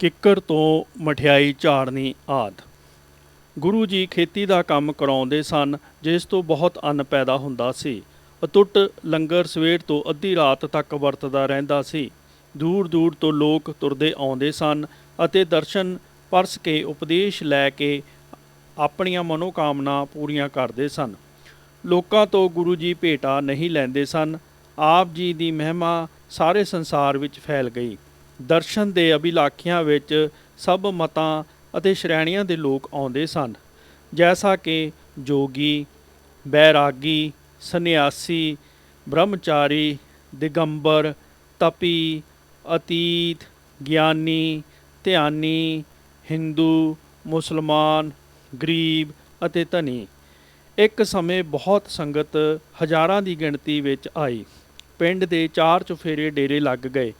ਕਿੱਕਰ ਤੋਂ ਮਠਿਆਈ ਝਾੜਨੀ ਆਦਿ। ਗੁਰੂ ਜੀ ਖੇਤੀ ਦਾ ਕੰਮ ਕਰਾਉਂਦੇ ਸਨ, ਜਿਸ ਤੋਂ ਬਹੁਤ ਅੰਨ ਪੈਦਾ ਹੁੰਦਾ ਸੀ। ਅਤੁੱਟ ਲੰਗਰ ਸਵੇਰ ਤੋਂ ਅੱਧੀ ਰਾਤ ਤੱਕ ਵਰਤਦਾ ਰਹਿੰਦਾ ਸੀ। ਦੂਰ ਦੂਰ ਤੋਂ ਲੋਕ ਤੁਰਦੇ ਆਉਂਦੇ ਸਨ ਅਤੇ ਦਰਸ਼ਨ ਪਰਸ ਕੇ ਉਪਦੇਸ਼ ਲੈ ਕੇ ਆਪਣੀਆਂ ਮਨੋਕਾਮਨਾ ਪੂਰੀਆਂ ਕਰਦੇ ਸਨ। ਲੋਕਾਂ ਤੋਂ ਗੁਰੂ ਜੀ ਭੇਟਾ ਨਹੀਂ ਲੈਂਦੇ ਸਨ। ਆਪ ਜੀ ਦੀ ਮਹਿਮਾ ਸਾਰੇ ਸੰਸਾਰ ਵਿੱਚ ਫੈਲ ਗਈ। ਦਰਸ਼ਨ ਦੇ ਅਭਿਲਾਖੀਆਂ ਵਿੱਚ ਸਭ ਮਤਾਂ ਅਤੇ ਸ਼੍ਰੇਣੀਆਂ ਦੇ ਲੋਕ ਆਉਂਦੇ ਸਨ, ਜੈਸਾ ਕਿ ਜੋਗੀ, ਬੈਰਾਗੀ, ਸੰਨਿਆਸੀ, ਬ੍ਰਹਮਚਾਰੀ, ਦਿਗੰਬਰ, ਤਪੀ, ਅਤੀਤ, ਗਿਆਨੀ, ਧਿਆਨੀ, ਹਿੰਦੂ, ਮੁਸਲਮਾਨ, ਗਰੀਬ ਅਤੇ ਧਨੀ। ਇੱਕ ਸਮੇਂ ਬਹੁਤ ਸੰਗਤ ਹਜ਼ਾਰਾਂ ਦੀ ਗਿਣਤੀ ਵਿੱਚ ਆਈ। ਪਿੰਡ ਦੇ ਚਾਰ ਚੁਫੇਰੇ ਡੇਰੇ ਲੱਗ ਗਏ।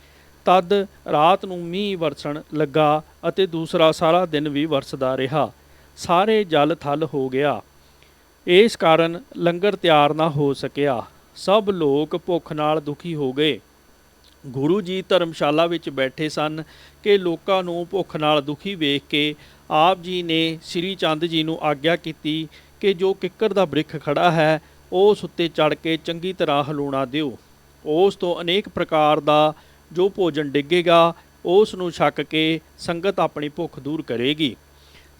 ਤਦ ਰਾਤ ਨੂੰ ਮੀਂਹ ਵਰਸਣ ਲੱਗਾ ਅਤੇ ਦੂਸਰਾ ਸਾਰਾ ਦਿਨ ਵੀ ਵਰਸਦਾ ਰਿਹਾ। ਸਾਰੇ ਜਲ ਥਲ ਹੋ ਗਿਆ। ਇਸ ਕਾਰਨ ਲੰਗਰ ਤਿਆਰ ਨਾ ਹੋ ਸਕਿਆ। ਸਭ ਲੋਕ ਭੁੱਖ ਨਾਲ ਦੁਖੀ ਹੋ ਗਏ। ਗੁਰੂ ਜੀ ਧਰਮਸ਼ਾਲਾ ਵਿੱਚ ਬੈਠੇ ਸਨ ਕਿ ਲੋਕਾਂ ਨੂੰ ਭੁੱਖ ਨਾਲ ਦੁਖੀ ਵੇਖ ਕੇ ਆਪ ਜੀ ਨੇ ਸ੍ਰੀ ਚੰਦ ਜੀ ਨੂੰ ਆਗਿਆ ਕੀਤੀ ਕਿ ਜੋ ਕਿੱਕਰ ਦਾ ਬ੍ਰਿਖ ਖੜਾ ਹੈ, ਉਸ ਉੱਤੇ ਚੜ੍ਹ ਕੇ ਚੰਗੀ ਤਰ੍ਹਾਂ ਹਲੂਣਾ ਦਿਓ। ਉਸ ਤੋਂ ਅਨੇਕ ਪ੍ਰਕਾਰ ਦਾ ਜੋ ਭੋਜਨ ਡਿੱਗੇਗਾ, ਉਸ ਨੂੰ ਛਕ ਕੇ ਸੰਗਤ ਆਪਣੀ ਭੁੱਖ ਦੂਰ ਕਰੇਗੀ।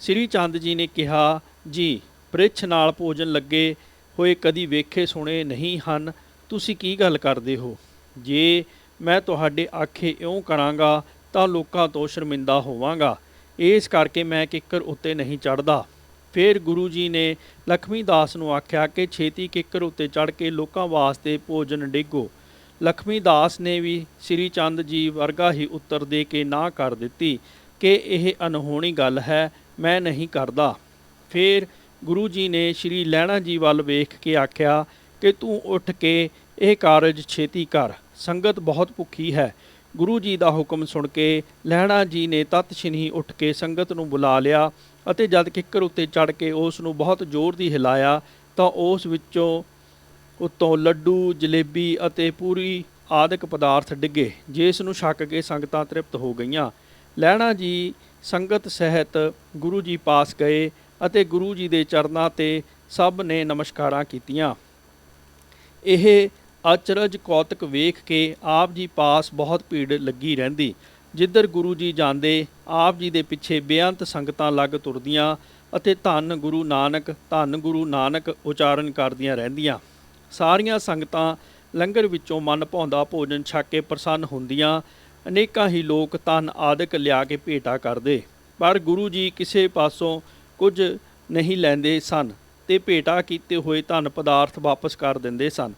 ਸ੍ਰੀ ਚੰਦ ਜੀ ਨੇ ਕਿਹਾ, ਜੀ ਬ੍ਰਿਛ ਨਾਲ ਭੋਜਨ ਲੱਗੇ ਹੋਏ ਕਦੀ ਵੇਖੇ ਸੁਣੇ ਨਹੀਂ ਹਨ। ਤੁਸੀਂ ਕੀ ਗੱਲ ਕਰਦੇ ਹੋ? ਜੇ ਮੈਂ ਤੁਹਾਡੇ ਆਖੇ ਇਉਂ ਕਰਾਂਗਾ ਤਾਂ ਲੋਕਾਂ ਤੋਂ ਸ਼ਰਮਿੰਦਾ ਹੋਵਾਂਗਾ। ਇਸ ਕਰਕੇ ਮੈਂ ਕਿੱਕਰ ਉੱਤੇ ਨਹੀਂ ਚੜ੍ਹਦਾ। ਫਿਰ ਗੁਰੂ ਜੀ ਨੇ ਲਖਮੀ ਦਾਸ ਨੂੰ ਆਖਿਆ ਕਿ ਛੇਤੀ ਕਿੱਕਰ ਉੱਤੇ ਚੜ੍ਹ ਕੇ ਲੋਕਾਂ ਵਾਸਤੇ ਭੋਜਨ ਡੇਗੋ। ਲਖਮੀ ਦਾਸ ਨੇ ਵੀ ਸ੍ਰੀ ਚੰਦ ਜੀ ਵਰਗਾ ਹੀ ਉੱਤਰ ਦੇ ਕੇ ਨਾ ਕਰ ਦਿੱਤੀ ਕਿ ਇਹ ਅਨਹੋਣੀ ਗੱਲ ਹੈ, ਮੈਂ ਨਹੀਂ ਕਰਦਾ। ਫਿਰ ਗੁਰੂ ਜੀ ਨੇ ਸ੍ਰੀ ਲਹਿਣਾ ਜੀ ਵੱਲ ਵੇਖ ਕੇ ਆਖਿਆ ਕਿ ਤੂੰ ਉੱਠ ਕੇ ਇਹ ਕਾਰਜ ਛੇਤੀ ਕਰ, ਸੰਗਤ ਬਹੁਤ ਭੁੱਖੀ ਹੈ। ਗੁਰੂ ਜੀ ਦਾ ਹੁਕਮ ਸੁਣ ਕੇ ਲਹਿਣਾ ਜੀ ਨੇ ਤਤਛਿਣੀ ਉੱਠ ਕੇ ਸੰਗਤ ਨੂੰ ਬੁਲਾ ਲਿਆ ਅਤੇ ਜਦ ਕਿੱਕਰ ਉੱਤੇ ਚੜ੍ਹ ਕੇ ਉਸ ਨੂੰ ਬਹੁਤ ਜ਼ੋਰ ਦੀ ਹਿਲਾਇਆ ਤਾਂ ਉਸ ਵਿੱਚੋਂ ਉੱਤੋਂ ਲੱਡੂ, ਜਲੇਬੀ ਅਤੇ ਪੂਰੀ ਆਦਿਕ ਪਦਾਰਥ ਡਿੱਗੇ, ਜਿਸ ਨੂੰ ਛਕ ਕੇ ਸੰਗਤਾਂ ਤ੍ਰਿਪਤ ਹੋ ਗਈਆਂ। ਲਹਿਣਾ ਜੀ ਸੰਗਤ ਸਹਿਤ ਗੁਰੂ ਜੀ ਪਾਸ ਗਏ ਅਤੇ ਗੁਰੂ ਜੀ ਦੇ ਚਰਨਾਂ 'ਤੇ ਸਭ ਨੇ ਨਮਸਕਾਰਾਂ ਕੀਤੀਆਂ। ਇਹ ਅਚਰਜ ਕੌਤਕ ਵੇਖ ਕੇ ਆਪ ਜੀ ਪਾਸ ਬਹੁਤ ਭੀੜ ਲੱਗੀ ਰਹਿੰਦੀ। ਜਿੱਧਰ ਗੁਰੂ ਜੀ ਜਾਂਦੇ, ਆਪ ਜੀ ਦੇ ਪਿੱਛੇ ਬੇਅੰਤ ਸੰਗਤਾਂ ਲੱਗ ਤੁਰਦੀਆਂ ਅਤੇ ਧੰਨ ਗੁਰੂ ਨਾਨਕ, ਧੰਨ ਗੁਰੂ ਨਾਨਕ ਉਚਾਰਨ ਕਰਦੀਆਂ ਰਹਿੰਦੀਆਂ। ਸਾਰੀਆਂ ਸੰਗਤਾਂ ਲੰਗਰ ਵਿੱਚੋਂ ਮਨ ਭਾਉਂਦਾ ਭੋਜਨ ਛਕ ਕੇ ਪ੍ਰਸੰਨ ਹੁੰਦੀਆਂ। ਅਨੇਕਾਂ ਹੀ ਲੋਕ ਧਨ ਆਦਿਕ ਲਿਆ ਕੇ ਭੇਟਾ ਕਰਦੇ, ਪਰ ਗੁਰੂ ਜੀ ਕਿਸੇ ਪਾਸੋਂ ਕੁਝ ਨਹੀਂ ਲੈਂਦੇ ਸਨ ਤੇ ਭੇਟਾ ਕੀਤੇ ਹੋਏ ਧਨ ਪਦਾਰਥ ਵਾਪਸ ਕਰ ਦਿੰਦੇ ਸਨ।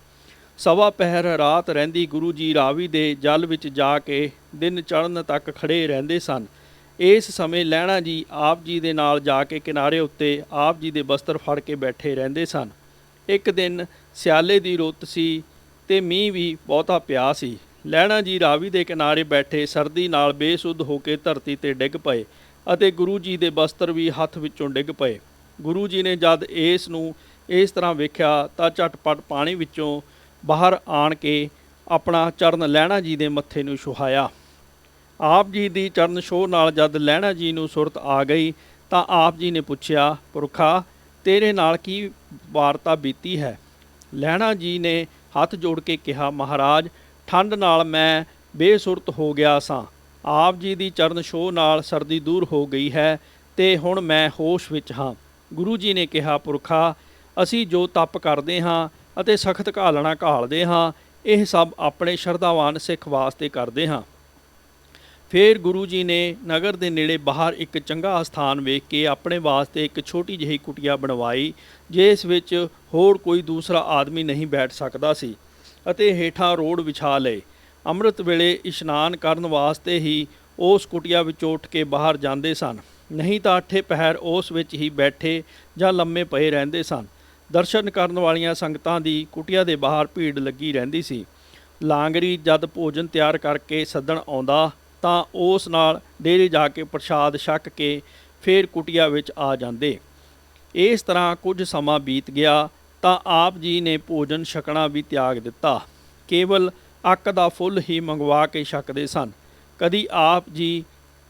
ਸਵਾ ਪਹਿਰ ਰਾਤ ਰਹਿੰਦੀ ਗੁਰੂ ਜੀ ਰਾਵੀ ਦੇ ਜਲ ਵਿੱਚ ਜਾ ਕੇ ਦਿਨ ਚੜ੍ਹਨ ਤੱਕ ਖੜ੍ਹੇ ਰਹਿੰਦੇ ਸਨ। ਇਸ ਸਮੇਂ ਲਹਿਣਾ ਜੀ ਆਪ ਜੀ ਦੇ ਨਾਲ ਜਾ ਕੇ ਕਿਨਾਰੇ ਉੱਤੇ ਆਪ ਜੀ ਦੇ ਬਸਤਰ ਫੜ ਕੇ ਬੈਠੇ ਰਹਿੰਦੇ ਸਨ। ਇੱਕ ਦਿਨ ਸਿਆਲੇ ਦੀ ਰੁੱਤ ਸੀ ਤੇ ਮੀਂਹ ਵੀ ਬਹੁਤਾ ਪਿਆ ਸੀ। ਲਹਿਣਾ ਜੀ ਰਾਵੀ ਦੇ ਕਿਨਾਰੇ ਬੈਠੇ ਸਰਦੀ ਨਾਲ ਬੇਸੁੱਧ ਹੋ ਕੇ ਧਰਤੀ 'ਤੇ ਡਿੱਗ ਪਏ ਅਤੇ ਗੁਰੂ ਜੀ ਦੇ ਬਸਤਰ ਵੀ ਹੱਥ ਵਿੱਚੋਂ ਡਿੱਗ ਪਏ। ਗੁਰੂ ਜੀ ਨੇ ਜਦ ਇਸ ਨੂੰ ਇਸ ਤਰ੍ਹਾਂ ਵੇਖਿਆ ਤਾਂ ਝਟਪਟ ਪਾਣੀ ਵਿੱਚੋਂ ਬਾਹਰ ਆਣ ਕੇ ਆਪਣਾ ਚਰਨ ਲਹਿਣਾ ਜੀ ਦੇ ਮੱਥੇ ਨੂੰ ਛੁਹਾਇਆ। ਆਪ ਜੀ ਦੀ ਚਰਨ ਛੋਹ ਨਾਲ ਜਦ ਲਹਿਣਾ ਜੀ ਨੂੰ ਸੁਰਤ ਆ ਗਈ ਤਾਂ ਆਪ ਜੀ ਨੇ ਪੁੱਛਿਆ, ਪੁਰਖਾ ਤੇਰੇ ਨਾਲ ਕੀ ਵਾਰਤਾ ਬੀਤੀ ਹੈ? ਲਹਿਣਾ ਜੀ ਨੇ ਹੱਥ ਜੋੜ ਕੇ ਕਿਹਾ, ਮਹਾਰਾਜ ਠੰਡ ਨਾਲ ਮੈਂ ਬੇਸੁਰਤ ਹੋ ਗਿਆ ਸਾਂ। ਆਪ ਜੀ ਦੀ ਚਰਨ ਛੋਹ ਨਾਲ ਸਰਦੀ ਦੂਰ ਹੋ ਗਈ ਹੈ ਤੇ ਹੁਣ ਮੈਂ ਹੋਸ਼ ਵਿੱਚ ਹਾਂ। ਗੁਰੂ ਜੀ ਨੇ ਕਿਹਾ, ਪੁਰਖਾ ਅਸੀਂ ਜੋ ਤਪ ਕਰਦੇ ਹਾਂ ਅਤੇ ਸਖਤ ਘਾਲਣਾ ਘਾਲਦੇ ਹਾਂ, ਇਹ ਸਭ ਆਪਣੇ ਸ਼ਰਧਾਵਾਨ ਸਿੱਖ ਵਾਸਤੇ ਕਰਦੇ ਹਾਂ। ਫਿਰ ਗੁਰੂ ਜੀ ਨੇ ਨਗਰ ਦੇ ਨੇੜੇ ਬਾਹਰ ਇੱਕ ਚੰਗਾ ਸਥਾਨ ਵੇਖ ਕੇ ਆਪਣੇ ਵਾਸਤੇ ਇੱਕ ਛੋਟੀ ਜਿਹੀ ਕੁਟੀਆ ਬਣਵਾਈ, ਜਿਸ ਵਿੱਚ ਹੋਰ ਕੋਈ ਦੂਸਰਾ ਆਦਮੀ ਨਹੀਂ ਬੈਠ ਸਕਦਾ ਸੀ, ਅਤੇ ਹੇਠਾਂ ਰੋੜ ਵਿਛਾ ਲਏ। ਅੰਮ੍ਰਿਤ ਵੇਲੇ ਇਸ਼ਨਾਨ ਕਰਨ ਵਾਸਤੇ ਹੀ ਉਸ ਕੁਟੀਆ ਵਿੱਚੋਂ ਉੱਠ ਕੇ ਬਾਹਰ ਜਾਂਦੇ ਸਨ, ਨਹੀਂ ਤਾਂ ਅੱਠੇ ਪਹਿਰ ਉਸ ਵਿੱਚ ਹੀ ਬੈਠੇ ਜਾਂ ਲੰਮੇ ਪਏ ਰਹਿੰਦੇ ਸਨ। ਦਰਸ਼ਨ ਕਰਨ ਵਾਲੀਆਂ ਸੰਗਤਾਂ ਦੀ ਕੁਟੀਆ ਦੇ ਬਾਹਰ ਭੀੜ ਲੱਗੀ ਰਹਿੰਦੀ ਸੀ। ਲਾਂਗਰੀ ਜਦ ਭੋਜਨ ਤਿਆਰ ਕਰਕੇ ਸੱਦਣ ਆਉਂਦਾ ਤਾਂ ਉਸ ਨਾਲ ਡੇਰੇ ਜਾ ਕੇ ਪ੍ਰਸ਼ਾਦ ਛਕ ਕੇ ਫਿਰ ਕੁਟੀਆ ਵਿੱਚ ਆ ਜਾਂਦੇ। ਇਸ ਤਰ੍ਹਾਂ ਕੁਝ ਸਮਾਂ ਬੀਤ ਗਿਆ ਤਾਂ ਆਪ ਜੀ ਨੇ ਭੋਜਨ ਛਕਣਾ ਵੀ ਤਿਆਗ ਦਿੱਤਾ। ਕੇਵਲ ਅੱਕ ਦਾ ਫੁੱਲ ਹੀ ਮੰਗਵਾ ਕੇ ਛਕਦੇ ਸਨ। ਕਦੀ ਆਪ ਜੀ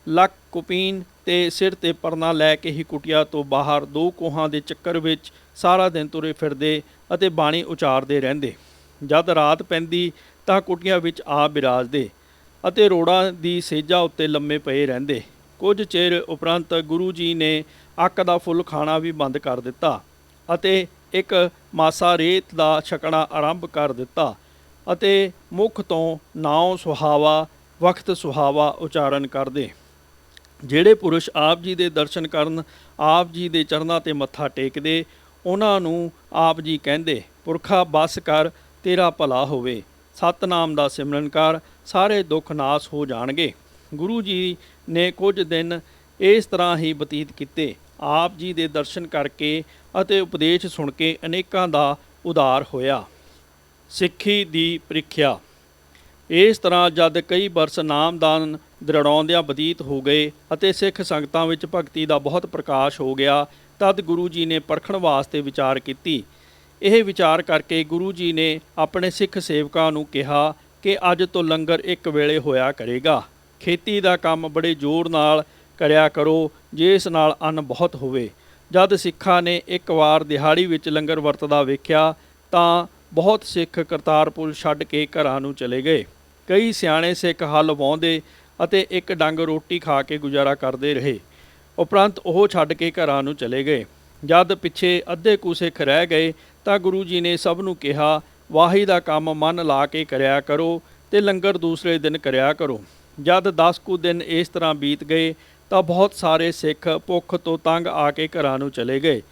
ਲੱਕ ਕੁਪੀਨ ਤੇ ਸਿਰ ਤੇ ਪਰਨਾ ਲੈ ਕੇ ਹੀ ਕੁਟੀਆ ਤੋਂ ਬਾਹਰ ਦੋ ਕੋਹਾਂ ਦੇ ਚੱਕਰ ਵਿੱਚ ਸਾਰਾ ਦਿਨ ਤੁਰੇ ਫਿਰਦੇ ਅਤੇ ਬਾਣੀ ਉਚਾਰਦੇ ਰਹਿੰਦੇ। ਜਦ ਰਾਤ ਪੈਂਦੀ ਤਾਂ ਕੁਟੀਆਂ ਵਿੱਚ ਆ ਬਿਰਾਜਦੇ ਅਤੇ ਰੋੜਾਂ ਦੀ ਸੇਜਾਂ ਉੱਤੇ ਲੰਮੇ ਪਏ ਰਹਿੰਦੇ। ਕੁਝ ਚਿਰ ਉਪਰੰਤ ਗੁਰੂ ਜੀ ਨੇ ਅੱਕ ਦਾ ਫੁੱਲ ਖਾਣਾ ਵੀ ਬੰਦ ਕਰ ਦਿੱਤਾ ਅਤੇ ਇੱਕ ਮਾਸਾ ਰੇਤ ਦਾ ਛਕਣਾ ਆਰੰਭ ਕਰ ਦਿੱਤਾ ਅਤੇ ਮੁੱਖ ਤੋਂ ਨਾਉ ਸੁਹਾਵਾ ਵਕਤ ਸੁਹਾਵਾ ਉਚਾਰਨ ਕਰਦੇ। ਜਿਹੜੇ ਪੁਰਸ਼ ਆਪ ਜੀ ਦੇ ਦਰਸ਼ਨ ਕਰਨ ਆਪ ਜੀ ਦੇ ਚਰਨਾਂ 'ਤੇ ਮੱਥਾ ਟੇਕਦੇ, ਉਹਨਾਂ ਨੂੰ ਆਪ ਜੀ ਕਹਿੰਦੇ, ਪੁਰਖਾ ਬਸ ਕਰ, ਤੇਰਾ ਭਲਾ ਹੋਵੇ, ਸਤਨਾਮ ਦਾ ਸਿਮਰਨ ਕਰ, ਸਾਰੇ ਦੁੱਖ ਨਾਸ ਹੋ ਜਾਣਗੇ। ਗੁਰੂ ਜੀ ਨੇ ਕੁਝ ਦਿਨ ਇਸ ਤਰ੍ਹਾਂ ਹੀ ਬਤੀਤ ਕੀਤੇ। ਆਪ ਜੀ ਦੇ ਦਰਸ਼ਨ ਕਰਕੇ ਅਤੇ ਉਪਦੇਸ਼ ਸੁਣ ਕੇ ਅਨੇਕਾਂ ਦਾ ਉਧਾਰ ਹੋਇਆ। ਸਿੱਖੀ ਦੀ ਪ੍ਰੀਖਿਆ। ਇਸ ਤਰ੍ਹਾਂ ਜਦ ਕਈ ਬਰਸ ਨਾਮਦਾਨ ਦ੍ਰਿੜਾਉਂਦਿਆਂ ਬਤੀਤ ਹੋ ਗਏ ਅਤੇ ਸਿੱਖ ਸੰਗਤਾਂ ਵਿੱਚ ਭਗਤੀ ਦਾ ਬਹੁਤ ਪ੍ਰਕਾਸ਼ ਹੋ ਗਿਆ, ਤਦ ਗੁਰੂ ਜੀ ਨੇ ਪਰਖਣ ਵਾਸਤੇ ਵਿਚਾਰ ਕੀਤੀ। ਇਹ ਵਿਚਾਰ ਕਰਕੇ ਗੁਰੂ ਜੀ ਨੇ ਆਪਣੇ ਸਿੱਖ ਸੇਵਕਾਂ ਨੂੰ ਕਿਹਾ ਕਿ ਅੱਜ ਤੋਂ ਲੰਗਰ ਇੱਕ ਵੇਲੇ ਹੋਇਆ ਕਰੇਗਾ। ਖੇਤੀ ਦਾ ਕੰਮ ਬੜੇ ਜ਼ੋਰ ਨਾਲ ਕਰਿਆ ਕਰੋ, ਜਿਸ ਨਾਲ ਅੰਨ ਬਹੁਤ ਹੋਵੇ। ਜਦ ਸਿੱਖਾਂ ਨੇ ਇੱਕ ਵਾਰ ਦਿਹਾੜੀ ਵਿੱਚ ਲੰਗਰ ਵਰਤਦਾ ਵੇਖਿਆ ਤਾਂ ਬਹੁਤ ਸਿੱਖ ਕਰਤਾਰਪੁਰ ਛੱਡ ਕੇ ਘਰਾਂ ਨੂੰ ਚਲੇ ਗਏ। ਕਈ ਸਿਆਣੇ ਸਿੱਖ ਹਲ ਵਾਹੁੰਦੇ ਅਤੇ ਇੱਕ ਡੰਗ ਰੋਟੀ ਖਾ ਕੇ ਗੁਜ਼ਾਰਾ ਕਰਦੇ ਰਹੇ। ਉਪਰੰਤ ਉਹ ਛੱਡ ਕੇ ਘਰਾਂ ਨੂੰ ਚਲੇ ਗਏ। ਜਦ ਪਿੱਛੇ ਅੱਧੇ ਕੁ ਸਿੱਖ ਰਹਿ ਗਏ ਤਾਂ ਗੁਰੂ ਜੀ ਨੇ ਸਭ ਨੂੰ ਕਿਹਾ, ਵਾਹੀ ਦਾ ਕੰਮ ਮਨ ਲਾ ਕੇ ਕਰਿਆ ਕਰੋ ਤੇ ਲੰਗਰ ਦੂਸਰੇ ਦਿਨ ਕਰਿਆ ਕਰੋ। ਜਦ 10 ਕੁ ਦਿਨ ਇਸ ਤਰ੍ਹਾਂ ਬੀਤ ਗਏ ਤਾਂ ਬਹੁਤ ਸਾਰੇ ਸਿੱਖ ਭੁੱਖ ਤੋਂ ਤੰਗ ਆ ਕੇ ਘਰਾਂ ਨੂੰ ਚਲੇ ਗਏ।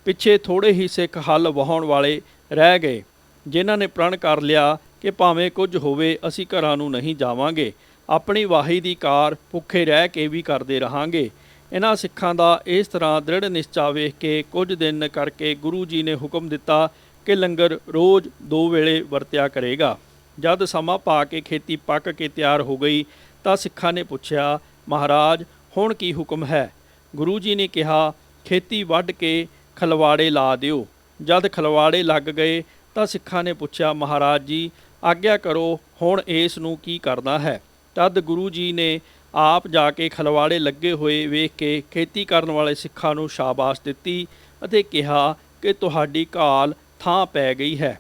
ਪਿੱਛੇ ਥੋੜ੍ਹੇ ਹੀ ਸਿੱਖ ਹਲ ਵਾਹੁਣ ਵਾਲੇ ਰਹਿ ਗਏ, ਜਿਨ੍ਹਾਂ ਨੇ ਪ੍ਰਣ ਕਰ ਲਿਆ ਕਿ ਭਾਵੇਂ ਕੁਝ ਹੋਵੇ ਅਸੀਂ ਘਰਾਂ ਨੂੰ ਨਹੀਂ ਜਾਵਾਂਗੇ, ਆਪਣੀ ਵਾਹੀ ਦੀ ਕਾਰ ਭੁੱਖੇ ਰਹਿ ਕੇ ਵੀ ਕਰਦੇ ਰਹਾਂਗੇ। ਇਹਨਾਂ ਸਿੱਖਾਂ ਦਾ ਇਸ ਤਰ੍ਹਾਂ ਦ੍ਰਿੜ ਨਿਸ਼ਚਾ ਵੇਖ ਕੇ ਕੁਝ ਦਿਨ ਕਰਕੇ ਗੁਰੂ ਜੀ ਨੇ ਹੁਕਮ ਦਿੱਤਾ ਕਿ ਲੰਗਰ ਰੋਜ਼ 2 ਵੇਲੇ ਵਰਤਿਆ ਕਰੇਗਾ। ਜਦ ਸਮਾਂ ਪਾ ਕੇ ਖੇਤੀ ਪੱਕ ਕੇ ਤਿਆਰ ਹੋ ਗਈ ਤਾਂ ਸਿੱਖਾਂ ਨੇ ਪੁੱਛਿਆ, ਮਹਾਰਾਜ ਹੁਣ ਕੀ ਹੁਕਮ ਹੈ? ਗੁਰੂ ਜੀ ਨੇ ਕਿਹਾ, ਖੇਤੀ ਵੱਢ ਕੇ ਖਲਵਾੜੇ ਲਾ ਦਿਓ। ਜਦ ਖਲਵਾੜੇ ਲੱਗ ਗਏ ਤਾਂ ਸਿੱਖਾਂ ਨੇ ਪੁੱਛਿਆ, ਮਹਾਰਾਜ ਜੀ ਆਗਿਆ ਕਰੋ, ਹੁਣ ਇਸ ਨੂੰ ਕੀ ਕਰਨਾ ਹੈ? ਤਦ ਗੁਰੂ ਜੀ ਨੇ ਆਪ ਜਾ ਕੇ ਖਲਵਾੜੇ ਲੱਗੇ ਹੋਏ ਵੇਖ ਕੇ ਖੇਤੀ ਕਰਨ ਵਾਲੇ ਸਿੱਖਾਂ ਨੂੰ ਸ਼ਾਬਾਸ਼ ਦਿੱਤੀ ਅਤੇ ਕਿਹਾ ਕਿ ਤੁਹਾਡੀ ਘਾਲ ਥਾਂ ਪੈ ਗਈ ਹੈ।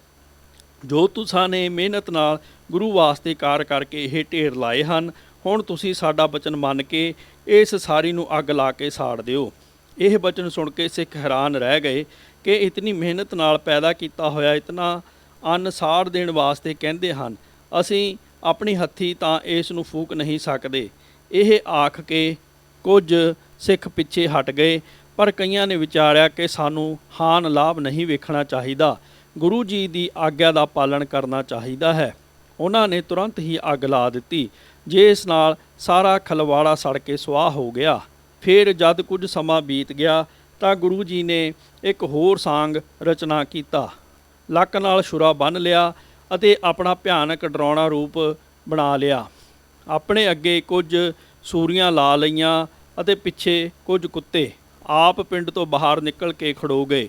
ਜੋ ਤੁਸਾਂ ਨੇ ਮਿਹਨਤ ਨਾਲ ਗੁਰੂ ਵਾਸਤੇ ਕਾਰ ਕਰਕੇ ਇਹ ਢੇਰ ਲਾਏ ਹਨ, ਹੁਣ ਤੁਸੀਂ ਸਾਡਾ ਬਚਨ ਮੰਨ ਕੇ ਇਸ ਸਾਰੀ ਨੂੰ ਅੱਗ ਲਾ ਕੇ ਸਾੜ ਦਿਓ। ਇਹ ਬਚਨ ਸੁਣ ਕੇ ਸਿੱਖ ਹੈਰਾਨ ਰਹਿ ਗਏ ਕਿ ਇਤਨੀ ਮਿਹਨਤ ਨਾਲ ਪੈਦਾ ਕੀਤਾ ਹੋਇਆ ਇਤਨਾ ਅੰਨ ਸਾੜ ਦੇਣ ਵਾਸਤੇ ਕਹਿੰਦੇ ਹਨ, ਅਸੀਂ ਆਪਣੀ ਹੱਥੀਂ ਤਾਂ ਇਸ ਨੂੰ ਫੂਕ ਨਹੀਂ ਸਕਦੇ। ਇਹ ਆਖ ਕੇ ਕੁਝ ਸਿੱਖ ਪਿੱਛੇ ਹਟ ਗਏ, ਪਰ ਕਈਆਂ ਨੇ ਵਿਚਾਰਿਆ ਕਿ ਸਾਨੂੰ ਹਾਨ ਲਾਭ ਨਹੀਂ ਵੇਖਣਾ ਚਾਹੀਦਾ, ਗੁਰੂ ਜੀ ਦੀ ਆਗਿਆ ਦਾ ਪਾਲਣ ਕਰਨਾ ਚਾਹੀਦਾ ਹੈ। ਉਹਨਾਂ ਨੇ ਤੁਰੰਤ ਹੀ ਅੱਗ ਲਾ ਦਿੱਤੀ, ਜਿਸ ਨਾਲ ਸਾਰਾ ਖਲਵਾੜਾ ਸੜ ਕੇ ਸੁਆਹ ਹੋ ਗਿਆ। ਫਿਰ ਜਦ ਕੁਝ ਸਮਾਂ ਬੀਤ ਗਿਆ ਤਾਂ ਗੁਰੂ ਜੀ ਨੇ ਇੱਕ ਹੋਰ ਸਾਂਗ ਰਚਨਾ ਕੀਤਾ। ਲੱਕ ਨਾਲ ਛੁਰਾ ਬੰਨ੍ਹ ਲਿਆ ਅਤੇ ਆਪਣਾ ਭਿਆਨਕ ਡਰਾਉਣਾ ਰੂਪ ਬਣਾ ਲਿਆ। ਆਪਣੇ ਅੱਗੇ ਕੁਝ ਸੂਰੀਆਂ ਲਾ ਲਈਆਂ ਅਤੇ ਪਿੱਛੇ ਕੁਝ ਕੁੱਤੇ। ਆਪ ਪਿੰਡ ਤੋਂ ਬਾਹਰ ਨਿਕਲ ਕੇ ਖੜੋ ਗਏ।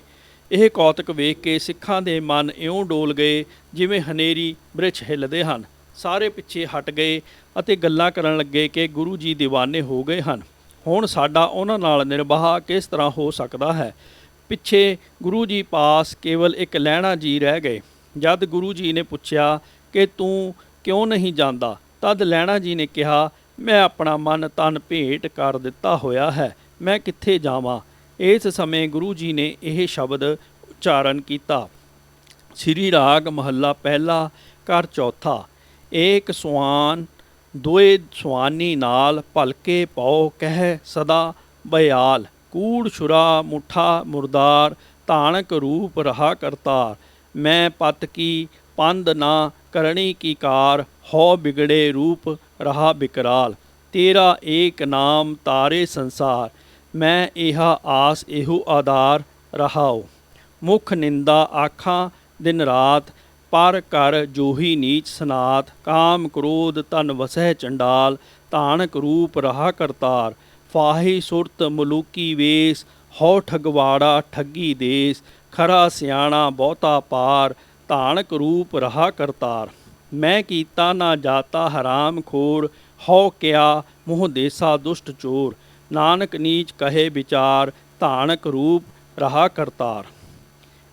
ਇਹ ਕੌਤਕ ਵੇਖ ਕੇ ਸਿੱਖਾਂ ਦੇ ਮਨ ਇਉਂ ਡੋਲ ਗਏ ਜਿਵੇਂ ਹਨੇਰੀ ਬ੍ਰਿਛ ਹਿੱਲਦੇ ਹਨ। ਸਾਰੇ ਪਿੱਛੇ ਹਟ ਗਏ ਅਤੇ ਗੱਲਾਂ ਕਰਨ ਲੱਗੇ ਕਿ ਗੁਰੂ ਜੀ ਦੀਵਾਨੇ ਹੋ ਗਏ ਹਨ, ਹੁਣ ਸਾਡਾ ਉਹਨਾਂ ਨਾਲ ਨਿਰਵਾਹ ਕਿਸ ਤਰ੍ਹਾਂ ਹੋ ਸਕਦਾ ਹੈ। ਪਿੱਛੇ ਗੁਰੂ ਜੀ ਪਾਸ ਕੇਵਲ ਇੱਕ ਲਹਿਣਾ ਜੀ ਰਹਿ ਗਏ। ਜਦ ਗੁਰੂ ਜੀ ਨੇ ਪੁੱਛਿਆ ਕਿ ਤੂੰ ਕਿਉਂ ਨਹੀਂ ਜਾਂਦਾ, ਤਦ ਲਹਿਣਾ ਜੀ ਨੇ ਕਿਹਾ, ਮੈਂ ਆਪਣਾ ਮਨ ਤਨ ਭੇਟ ਕਰ ਦਿੱਤਾ ਹੋਇਆ ਹੈ, ਮੈਂ ਕਿੱਥੇ ਜਾਵਾਂ। ਇਸ ਸਮੇਂ ਗੁਰੂ ਜੀ ਨੇ ਇਹ ਸ਼ਬਦ ਉਚਾਰਨ ਕੀਤਾ, ਸ੍ਰੀ ਰਾਗ ਮਹੱਲਾ ਪਹਿਲਾ ਘਰ ਚੌਥਾ। ਏਕ ਸੁਆਨ ਦੋਏ ਸੁਆਨੀ ਨਾਲ, ਭਲਕੇ ਪਉ ਕਹਿ ਸਦਾ ਬਿਆਲ। ਕੂੜ ਛੁਰਾ ਮੁੱਠਾ ਮੁਰਦਾਰ, ਧਾਨਕ ਰੂਪ ਰਹਾ ਕਰਤਾਰ। ਮੈਂ ਪਤ ਕੀ ਪੰਦ ਨਾ ਕਰਣੀ ਕੀ ਕਾਰ, ਹੋ ਬਿਗੜੇ ਰੂਪ ਰਹਾ ਬਿਕਰਾਲ। ਤੇਰਾ ਏਕ ਨਾਮ ਤਾਰੇ ਸੰਸਾਰ, ਮੈਂ ਇਹਾ ਆਸ ਇਹੋ ਆਧਾਰ ਰਹਾਓ। ਮੁਖ ਨਿੰਦਾ ਆਖਾਂ ਦਿਨ ਰਾਤ, ਪਰ ਕਰ ਜੋਹੀ ਨੀਚ ਸਨਾਤ। ਕਾਮ ਕ੍ਰੋਧ ਤਨ ਵਸਹਿ ਚੰਡਾਲ, ਧਾਨਕ ਰੂਪ ਰਹਾ ਕਰਤਾਰ। ਫਾਹੀ ਸੁਰਤ ਮਲੂਕੀ ਵੇਸ, ਹੋ ਠਗਵਾੜਾ ਠੱਗੀ ਦੇਸ। ਖਰਾ ਸਿਆਣਾ ਬਹੁਤਾ ਪਾਰ, ਧਾਨਕ ਰੂਪ ਰਹਾ ਕਰਤਾਰ। ਮੈਂ ਕੀਤਾ ਨਾ ਜਾਤਾ ਹਰਾਮ ਖੋਰ, ਹਉ ਕਿਆ ਮੋਹ ਦੇਸਾ ਦੁਸ਼ਟ ਚੋਰ, ਨਾਨਕ ਨੀਚ ਕਹੇ ਵਿਚਾਰ, ਧਾਨਕ ਰੂਪ ਰਹਾ ਕਰਤਾਰ।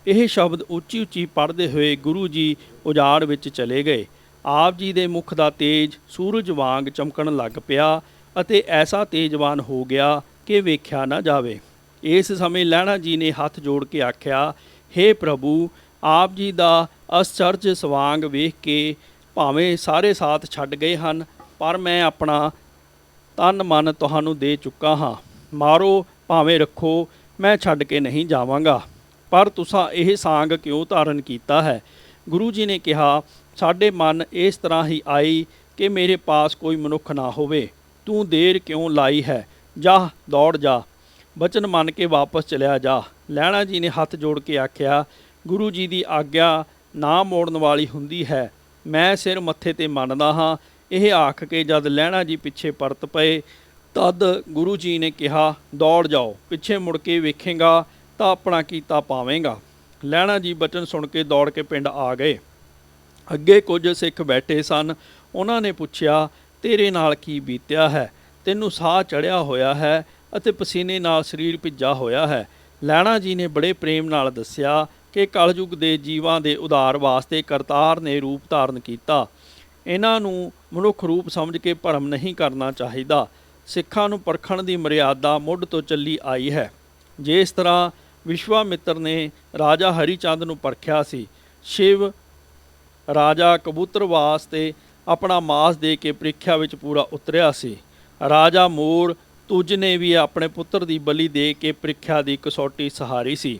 ਇਹ ਸ਼ਬਦ ਉੱਚੀ ਉੱਚੀ ਪੜ੍ਹਦੇ ਹੋਏ ਗੁਰੂ ਜੀ ਉਜਾੜ ਵਿੱਚ ਚਲੇ ਗਏ। ਆਪ ਜੀ ਦੇ ਮੁਖ ਦਾ ਤੇਜ ਸੂਰਜ ਵਾਂਗ ਚਮਕਣ ਲੱਗ ਪਿਆ ਅਤੇ ਐਸਾ ਤੇਜਵਾਨ ਹੋ ਗਿਆ ਕਿ ਵੇਖਿਆ ਨਾ ਜਾਵੇ। ਇਸ ਸਮੇਂ ਲਹਿਣਾ ਜੀ ਨੇ ਹੱਥ ਜੋੜ ਕੇ ਆਖਿਆ, ਹੇ ਪ੍ਰਭੂ, ਆਪ ਜੀ ਦਾ ਅਸਚਰਜ ਸਵਾਂਗ ਵੇਖ ਕੇ ਭਾਵੇਂ ਸਾਰੇ ਸਾਥ ਛੱਡ ਗਏ ਹਨ, ਪਰ ਮੈਂ ਆਪਣਾ ਤਨ ਮਨ ਤੁਹਾਨੂੰ ਦੇ ਚੁੱਕਾ ਹਾਂ। ਮਾਰੋ ਭਾਵੇਂ ਰੱਖੋ, ਮੈਂ ਛੱਡ ਕੇ ਨਹੀਂ ਜਾਵਾਂਗਾ। ਪਰ ਤੁਸਾਂ ਇਹ ਸਾਂਗ ਕਿਉਂ ਧਾਰਨ ਕੀਤਾ ਹੈ? ਗੁਰੂ ਜੀ ਨੇ ਕਿਹਾ, ਸਾਡੇ ਮਨ ਇਸ ਤਰ੍ਹਾਂ ਹੀ ਆਈ ਕਿ ਮੇਰੇ ਪਾਸ ਕੋਈ ਮਨੁੱਖ ਨਾ ਹੋਵੇ। ਤੂੰ ਦੇਰ ਕਿਉਂ ਲਾਈ ਹੈ? ਜਾ, ਦੌੜ ਜਾ, ਬਚਨ ਮੰਨ ਕੇ ਵਾਪਸ ਚਲਿਆ ਜਾ। ਲਹਿਣਾ ਜੀ ਨੇ ਹੱਥ ਜੋੜ ਕੇ ਆਖਿਆ, ਗੁਰੂ ਜੀ ਦੀ ਆਗਿਆ ਨਾ ਮੋੜਨ ਵਾਲੀ ਹੁੰਦੀ ਹੈ। ਮੈਂ ਸਿਰ ਮੱਥੇ ਤੇ ਮੰਨਦਾ ਹਾਂ। ਇਹ ਆਖ ਕੇ ਜਦ ਲਹਿਣਾ ਜੀ ਪਿੱਛੇ ਪਰਤ ਪਏ ਤਦ ਗੁਰੂ ਜੀ ਨੇ ਕਿਹਾ, ਦੌੜ ਜਾਓ, ਪਿੱਛੇ ਮੁੜ ਕੇ ਵੇਖੇਗਾ ਤਾਂ ਆਪਣਾ ਕੀਤਾ ਪਾਵੇਂਗਾ। ਲਹਿਣਾ ਜੀ ਬਚਨ ਸੁਣ ਕੇ ਦੌੜ ਕੇ ਪਿੰਡ ਆ ਗਏ। ਅੱਗੇ ਕੁਝ ਸਿੱਖ ਬੈਠੇ ਸਨ। ਉਹਨਾਂ ਨੇ ਪੁੱਛਿਆ, ਤੇਰੇ ਨਾਲ ਕੀ ਬੀਤਿਆ ਹੈ? ਤੈਨੂੰ ਸਾਹ ਚੜ੍ਹਿਆ ਹੋਇਆ ਹੈ ਅਤੇ ਪਸੀਨੇ ਨਾਲ ਸਰੀਰ ਭਿੱਜਾ ਹੋਇਆ ਹੈ। ਲਹਿਣਾ ਜੀ ਨੇ ਬੜੇ ਪ੍ਰੇਮ ਨਾਲ ਦੱਸਿਆ ਕਿ ਕਲਯੁਗ ਦੇ ਜੀਵਾਂ ਦੇ ਉਧਾਰ ਵਾਸਤੇ ਕਰਤਾਰ ਨੇ ਰੂਪ ਧਾਰਨ ਕੀਤਾ। ਇਹਨਾਂ ਨੂੰ ਮਨੁੱਖ ਰੂਪ ਸਮਝ ਕੇ ਭਰਮ ਨਹੀਂ ਕਰਨਾ ਚਾਹੀਦਾ। ਸਿੱਖਾਂ ਨੂੰ ਪਰਖਣ ਦੀ ਮਰਿਆਦਾ ਮੁੱਢ ਤੋਂ ਚੱਲੀ ਆਈ ਹੈ। ਜਿਸ ਤਰ੍ਹਾਂ ਵਿਸ਼ਵਾਮਿੱਤਰ ਨੇ ਰਾਜਾ ਹਰੀ ਚੰਦ ਨੂੰ ਪਰਖਿਆ ਸੀ, ਸ਼ਿਵ ਰਾਜਾ ਕਬੂਤਰ ਵਾਸਤੇ ਆਪਣਾ ਮਾਸ ਦੇ ਕੇ ਪ੍ਰੀਖਿਆ ਵਿੱਚ ਪੂਰਾ ਉਤਰਿਆ ਸੀ। ਰਾਜਾ ਮੋਰ ਤੁਜ ਨੇ ਵੀ ਆਪਣੇ ਪੁੱਤਰ ਦੀ ਬਲੀ ਦੇ ਕੇ ਪ੍ਰੀਖਿਆ ਦੀ ਕਸੌਟੀ ਸਹਾਰੀ ਸੀ।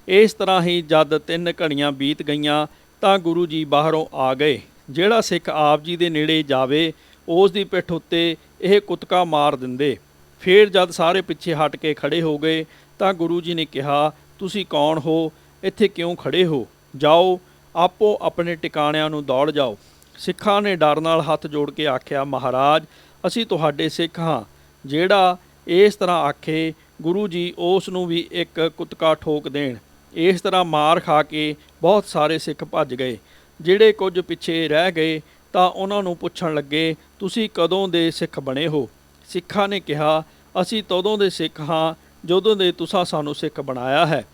ਇਸ ਤਰ੍ਹਾਂ ਹੀ ਜਦ 3 ਘੜੀਆਂ ਬੀਤ ਗਈਆਂ ਤਾਂ ਗੁਰੂ ਜੀ ਬਾਹਰੋਂ ਆ ਗਏ। ਜਿਹੜਾ ਸਿੱਖ ਆਪ ਜੀ ਦੇ ਨੇੜੇ ਜਾਵੇ ਉਸ ਦੀ ਪਿੱਠ ਉੱਤੇ ਇਹ ਕੁਤਕਾ ਮਾਰ ਦਿੰਦੇ। ਫਿਰ ਜਦ ਸਾਰੇ ਪਿੱਛੇ ਹਟ ਕੇ ਖੜੇ ਹੋ ਗਏ ਤਾਂ ਗੁਰੂ ਜੀ ਨੇ ਕਿਹਾ, ਤੁਸੀਂ ਕੌਣ ਹੋ? ਇੱਥੇ ਕਿਉਂ ਖੜੇ ਹੋ? ਜਾਓ, ਆਪੋ ਆਪਣੇ ਟਿਕਾਣਿਆਂ ਨੂੰ ਦੌੜ ਜਾਓ। ਸਿੱਖਾਂ ਨੇ ਡਰ ਨਾਲ ਹੱਥ ਜੋੜ ਕੇ ਆਖਿਆ, ਮਹਾਰਾਜ, ਅਸੀਂ ਤੁਹਾਡੇ ਸਿੱਖ ਹਾਂ। ਜਿਹੜਾ ਇਸ ਤਰ੍ਹਾਂ ਆਖੇ ਗੁਰੂ ਜੀ ਉਸ ਨੂੰ ਵੀ ਇੱਕ ਕੁਤਕਾ ਠੋਕ ਦੇਣ। ਇਸ ਤਰ੍ਹਾਂ ਮਾਰ ਖਾ ਕੇ ਬਹੁਤ ਸਾਰੇ ਸਿੱਖ ਭੱਜ ਗਏ। ਜਿਹੜੇ ਕੁਝ ਪਿੱਛੇ ਰਹਿ ਗਏ ਤਾਂ ਉਹਨਾਂ ਨੂੰ ਪੁੱਛਣ ਲੱਗੇ, ਤੁਸੀਂ ਕਦੋਂ ਦੇ ਸਿੱਖ ਬਣੇ ਹੋ? ਸਿੱਖਾਂ ਨੇ ਕਿਹਾ, ਅਸੀਂ ਤਦੋਂ ਦੇ ਸਿੱਖ ਹਾਂ ਜਦੋਂ ਦੇ ਤੁਸਾਂ ਸਾਨੂੰ ਸਿੱਖ ਬਣਾਇਆ ਹੈ।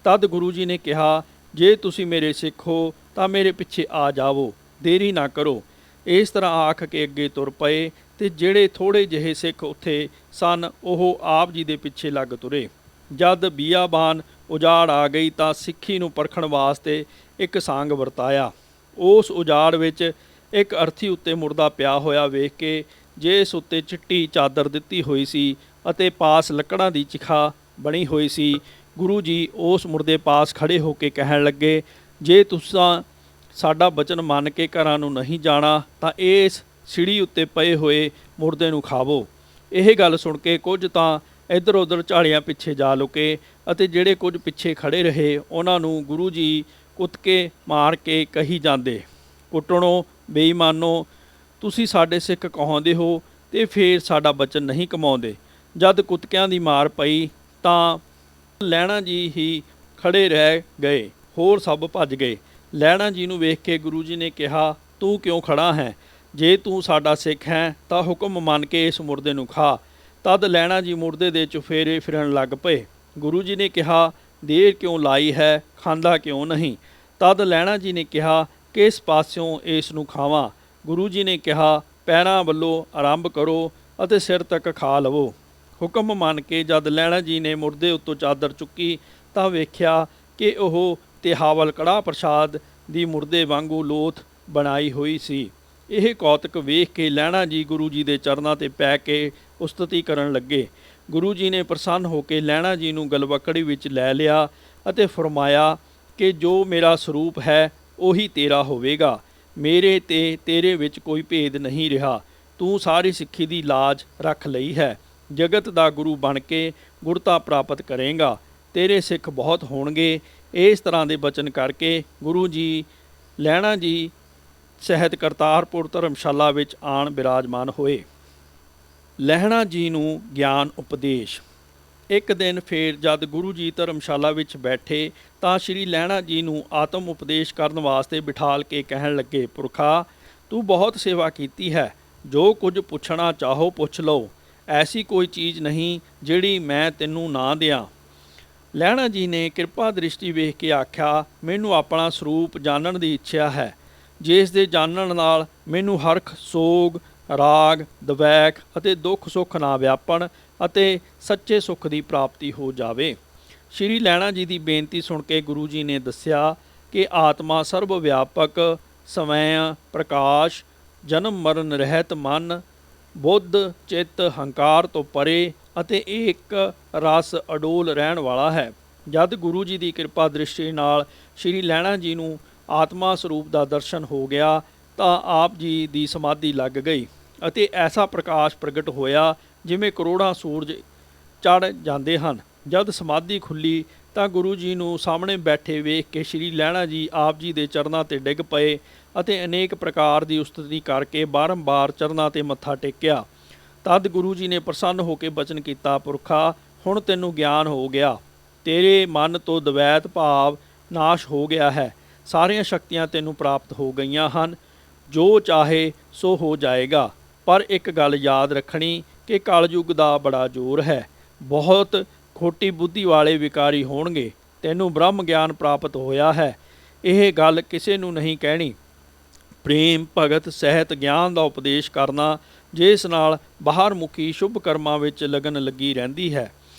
ਤਦ ਗੁਰੂ ਜੀ ਨੇ ਕਿਹਾ, ਜੇ ਤੁਸੀਂ ਮੇਰੇ ਸਿੱਖ ਹੋ ਤਾਂ ਮੇਰੇ ਪਿੱਛੇ ਆ ਜਾਵੋ, ਦੇਰੀ ਨਾ ਕਰੋ। ਇਸ ਤਰ੍ਹਾਂ ਆਖ ਕੇ ਅੱਗੇ ਤੁਰ ਪਏ ਤੇ ਜਿਹੜੇ ਥੋੜ੍ਹੇ ਜਿਹੇ ਸਿੱਖ ਉੱਥੇ ਸਨ ਉਹ ਆਪ ਜੀ ਦੇ ਪਿੱਛੇ ਲੱਗ ਤੁਰੇ। ਜਦ ਬੀਆਬਾਨ ਉਜਾੜ ਆ ਗਈ ਤਾਂ ਸਿੱਖੀ ਨੂੰ ਪਰਖਣ ਵਾਸਤੇ ਇੱਕ ਸਾਂਗ ਵਰਤਾਇਆ। ਉਸ ਉਜਾੜ ਵਿੱਚ ਇੱਕ ਅਰਥੀ ਉੱਤੇ ਮੁਰਦਾ ਪਿਆ ਹੋਇਆ ਵੇਖ ਕੇ, ਜਿਸ ਉੱਤੇ ਚਿੱਟੀ ਚਾਦਰ ਦਿੱਤੀ ਹੋਈ ਸੀ ਅਤੇ ਪਾਸ ਲੱਕੜਾਂ ਦੀ ਚਿਖਾ ਬਣੀ ਹੋਈ ਸੀ, ਗੁਰੂ ਜੀ ਉਸ ਮੁਰਦੇ ਪਾਸ ਖੜੇ ਹੋ ਕੇ ਕਹਿਣ ਲੱਗੇ, ਜੇ ਤੁਸਾਂ ਸਾਡਾ ਬਚਨ ਮੰਨ ਕੇ ਘਰਾਂ ਨੂੰ ਨਹੀਂ ਜਾਣਾ ਤਾਂ ਇਸ ਸਿੜੀ ਉੱਤੇ ਪਏ ਹੋਏ ਮੁਰਦੇ ਨੂੰ ਖਾਵੋ। ਇਹ ਗੱਲ ਸੁਣ ਕੇ ਕੁਝ ਤਾਂ ਇੱਧਰ ਉੱਧਰ ਝਾੜੀਆਂ ਪਿੱਛੇ ਜਾ ਲੁਕੇ ਅਤੇ ਜਿਹੜੇ ਕੁਝ ਪਿੱਛੇ ਖੜੇ ਰਹੇ ਉਹਨਾਂ ਨੂੰ ਗੁਰੂ ਜੀ ਕੁੱਤਕੇ ਮਾਰ ਕੇ ਕਹੀ ਜਾਂਦੇ, ਕੁੱਟਣੋ, ਬੇਈਮਾਨੋ, ਤੁਸੀਂ ਸਾਡੇ ਸਿੱਖ ਕਹਾਉਂਦੇ ਹੋ ਤੇ ਫਿਰ ਸਾਡਾ ਬਚਨ ਨਹੀਂ ਕਮਾਉਂਦੇ। ਜਦ ਕੁੱਤਕਿਆਂ ਦੀ ਮਾਰ ਪਈ ਤਾਂ ਲਹਿਣਾ ਜੀ ਹੀ ਖੜੇ ਰਹਿ ਗਏ, ਹੋਰ ਸਭ ਭੱਜ ਗਏ। ਲਹਿਣਾ ਜੀ ਨੂੰ ਵੇਖ ਕੇ ਗੁਰੂ ਜੀ ਨੇ ਕਿਹਾ, ਤੂੰ ਕਿਉਂ ਖੜਾ ਹੈ? ਜੇ ਤੂੰ ਸਾਡਾ ਸਿੱਖ ਹੈ ਤਾਂ ਹੁਕਮ ਮੰਨ ਕੇ ਇਸ ਮੁਰਦੇ ਨੂੰ ਖਾ। ਤਦ ਲਹਿਣਾ ਜੀ ਮੁਰਦੇ ਦੇ ਚੁਫੇਰੇ ਫਿਰਨ ਲੱਗ ਪਏ। ਗੁਰੂ ਜੀ ਨੇ ਕਿਹਾ, ਦੇਰ ਕਿਉਂ ਲਾਈ ਹੈ? ਖਾਂਦਾ ਕਿਉਂ ਨਹੀਂ? ਤਦ ਲਹਿਣਾ ਜੀ ਨੇ ਕਿਹਾ, ਕਿਸ ਪਾਸਿਓਂ ਇਸ ਨੂੰ ਖਾਵਾਂ? ਗੁਰੂ ਜੀ ਨੇ ਕਿਹਾ, ਪੈਰਾਂ ਵੱਲੋਂ ਆਰੰਭ ਕਰੋ ਅਤੇ ਸਿਰ ਤੱਕ ਖਾ ਲਵੋ। ਹੁਕਮ ਮੰਨ ਕੇ ਜਦ ਲਹਿਣਾ ਜੀ ਨੇ ਮੁਰਦੇ ਉੱਤੋਂ ਚਾਦਰ ਚੁੱਕੀ ਤਾਂ ਵੇਖਿਆ ਕਿ ਉਹ ਤਿਹਾਵਲ ਕੜਾਹ ਪ੍ਰਸ਼ਾਦ ਦੀ ਮੁਰਦੇ ਵਾਂਗੂ ਲੋਥ ਬਣਾਈ ਹੋਈ ਸੀ। ਇਹ ਕੌਤਕ ਵੇਖ ਕੇ ਲਹਿਣਾ ਜੀ ਗੁਰੂ ਜੀ ਦੇ ਚਰਨਾਂ 'ਤੇ ਪੈ ਕੇ ਉਸਤਤੀ ਕਰਨ ਲੱਗੇ। ਗੁਰੂ ਜੀ ਨੇ ਪ੍ਰਸੰਨ ਹੋ ਕੇ ਲਹਿਣਾ ਜੀ ਨੂੰ ਗਲਵੱਕੜੀ ਵਿੱਚ ਲੈ ਲਿਆ ਅਤੇ ਫਰਮਾਇਆ ਕਿ ਜੋ ਮੇਰਾ ਸਰੂਪ ਹੈ ਉਹੀ ਤੇਰਾ ਹੋਵੇਗਾ। ਮੇਰੇ ਤੇ ਤੇਰੇ ਵਿੱਚ ਕੋਈ ਭੇਦ ਨਹੀਂ ਰਿਹਾ। ਤੂੰ ਸਾਰੀ ਸਿੱਖੀ ਦੀ ਲਾਜ ਰੱਖ ਲਈ ਹੈ। ਜਗਤ ਦਾ ਗੁਰੂ ਬਣ ਕੇ ਗੁਰਤਾ ਪ੍ਰਾਪਤ ਕਰੇਂਗਾ। ਤੇਰੇ ਸਿੱਖ ਬਹੁਤ ਹੋਣਗੇ। ਇਸ ਤਰ੍ਹਾਂ ਦੇ ਬਚਨ ਕਰਕੇ ਗੁਰੂ ਜੀ ਲਹਿਣਾ ਜੀ ਸਹਿਤ ਕਰਤਾਰਪੁਰ ਧਰਮਸ਼ਾਲਾ ਵਿੱਚ ਆਣ ਬਿਰਾਜਮਾਨ ਹੋਏ। ਲਹਿਣਾ ਜੀ ਨੂੰ ਗਿਆਨ ਉਪਦੇਸ਼। ਇੱਕ ਦਿਨ ਫੇਰ ਜਦ ਗੁਰੂ ਜੀ ਧਰਮਸ਼ਾਲਾ ਵਿੱਚ ਬੈਠੇ ਤਾਂ ਸ਼੍ਰੀ ਲਹਿਣਾ ਜੀ ਨੂੰ ਆਤਮ ਉਪਦੇਸ਼ ਕਰਨ ਵਾਸਤੇ ਬਿਠਾਲ ਕੇ ਕਹਿਣ ਲੱਗੇ, ਪੁਰਖਾ, ਤੂੰ ਬਹੁਤ ਸੇਵਾ ਕੀਤੀ ਹੈ। ਜੋ ਕੁਝ ਪੁੱਛਣਾ ਚਾਹੋ ਪੁੱਛ ਲਓ, ਐਸੀ ਕੋਈ ਚੀਜ਼ ਨਹੀਂ ਜਿਹੜੀ ਮੈਂ ਤੈਨੂੰ ਨਾ ਦਿਆਂ। ਲਹਿਣਾ ਜੀ ਨੇ ਕਿਰਪਾ ਦ੍ਰਿਸ਼ਟੀ ਵੇਖ ਕੇ ਆਖਿਆ, ਮੈਨੂੰ ਆਪਣਾ ਸਰੂਪ ਜਾਣਨ ਦੀ ਇੱਛਾ ਹੈ, ਜਿਸ ਦੇ ਜਾਣਨ ਨਾਲ ਮੈਨੂੰ ਹਰਖ, ਸੋਗ, ਰਾਗ, ਦਵੈਕ ਅਤੇ ਦੁੱਖ ਸੁੱਖ ਨਾ ਵਿਆਪਣ ਅਤੇ ਸੱਚੇ ਸੁੱਖ ਦੀ ਪ੍ਰਾਪਤੀ ਹੋ ਜਾਵੇ। ਸ਼੍ਰੀ ਲਹਿਣਾ ਜੀ ਦੀ ਬੇਨਤੀ ਸੁਣ ਕੇ ਗੁਰੂ ਜੀ ਨੇ ਦੱਸਿਆ ਕਿ ਆਤਮਾ ਸਰਬ ਵਿਆਪਕ, ਸਮੈ, ਪ੍ਰਕਾਸ਼, ਜਨਮ ਮਰਨ ਰਹਿਤ ਮਨ, ਬੁੱਧ, ਚਿੱਤ, ਹੰਕਾਰ ਤੋਂ ਪਰੇ ਅਤੇ ਇੱਕ ਰਸ ਅਡੋਲ ਰਹਿਣ ਵਾਲਾ ਹੈ। ਜਦ ਗੁਰੂ ਜੀ ਦੀ ਕਿਰਪਾ ਦ੍ਰਿਸ਼ਟੀ ਨਾਲ ਸ਼੍ਰੀ ਲਹਿਣਾ ਜੀ ਨੂੰ ਆਤਮਾ ਸਰੂਪ ਦਾ ਦਰਸ਼ਨ ਹੋ ਗਿਆ ਤਾਂ ਆਪ ਜੀ ਦੀ ਸਮਾਧੀ ਲੱਗ ਗਈ ਅਤੇ ਐਸਾ ਪ੍ਰਕਾਸ਼ ਪ੍ਰਗਟ ਹੋਇਆ ਜਿਵੇਂ ਕਰੋੜਾਂ ਸੂਰਜ ਚੜ੍ਹ ਜਾਂਦੇ ਹਨ। ਜਦ ਸਮਾਧੀ ਖੁੱਲੀ ਤਾਂ ਗੁਰੂ ਜੀ ਨੂੰ ਸਾਹਮਣੇ ਬੈਠੇ ਵੇਖ ਕੇ ਸ਼੍ਰੀ ਲਹਿਣਾ ਜੀ ਆਪ ਜੀ ਦੇ ਚਰਨਾਂ 'ਤੇ ਡਿੱਗ ਪਏ ਅਤੇ ਅਨੇਕ ਪ੍ਰਕਾਰ ਦੀ ਉਸਤਤੀ ਕਰਕੇ ਬਾਰੰਬਾਰ ਚਰਨਾਂ 'ਤੇ ਮੱਥਾ ਟੇਕਿਆ। ਤਦ ਗੁਰੂ ਜੀ ਨੇ ਪ੍ਰਸੰਨ ਹੋ ਕੇ ਬਚਨ ਕੀਤਾ, ਪੁਰਖਾ ਹੁਣ ਤੈਨੂੰ ਗਿਆਨ ਹੋ ਗਿਆ, ਤੇਰੇ ਮਨ ਤੋਂ ਦਵੈਤ ਭਾਵ ਨਾਸ਼ ਹੋ ਗਿਆ ਹੈ, ਸਾਰੀਆਂ ਸ਼ਕਤੀਆਂ ਤੈਨੂੰ ਪ੍ਰਾਪਤ ਹੋ ਗਈਆਂ ਹਨ, ਜੋ ਚਾਹੇ ਸੋ ਹੋ ਜਾਏਗਾ। ਪਰ ਇੱਕ ਗੱਲ ਯਾਦ ਰੱਖਣੀ ਕਿ ਕਲਯੁੱਗ ਦਾ ਬੜਾ ਜ਼ੋਰ ਹੈ, ਬਹੁਤ ਖੋਟੀ ਬੁੱਧੀ ਵਾਲੇ ਵਿਕਾਰੀ ਹੋਣਗੇ। ਤੈਨੂੰ ਬ੍ਰਹਮ ਗਿਆਨ ਪ੍ਰਾਪਤ ਹੋਇਆ ਹੈ, ਇਹ ਗੱਲ ਕਿਸੇ ਨੂੰ ਨਹੀਂ ਕਹਿਣੀ। ਪ੍ਰੇਮ ਭਗਤ ਸਹਿਤ ਗਿਆਨ ਦਾ ਉਪਦੇਸ਼ ਕਰਨਾ, ਜਿਸ ਨਾਲ ਬਾਹਰ ਮੁਖੀ ਸ਼ੁਭ ਕਰਮਾਂ ਵਿੱਚ ਲਗਨ ਲੱਗੀ ਰਹਿੰਦੀ ਹੈ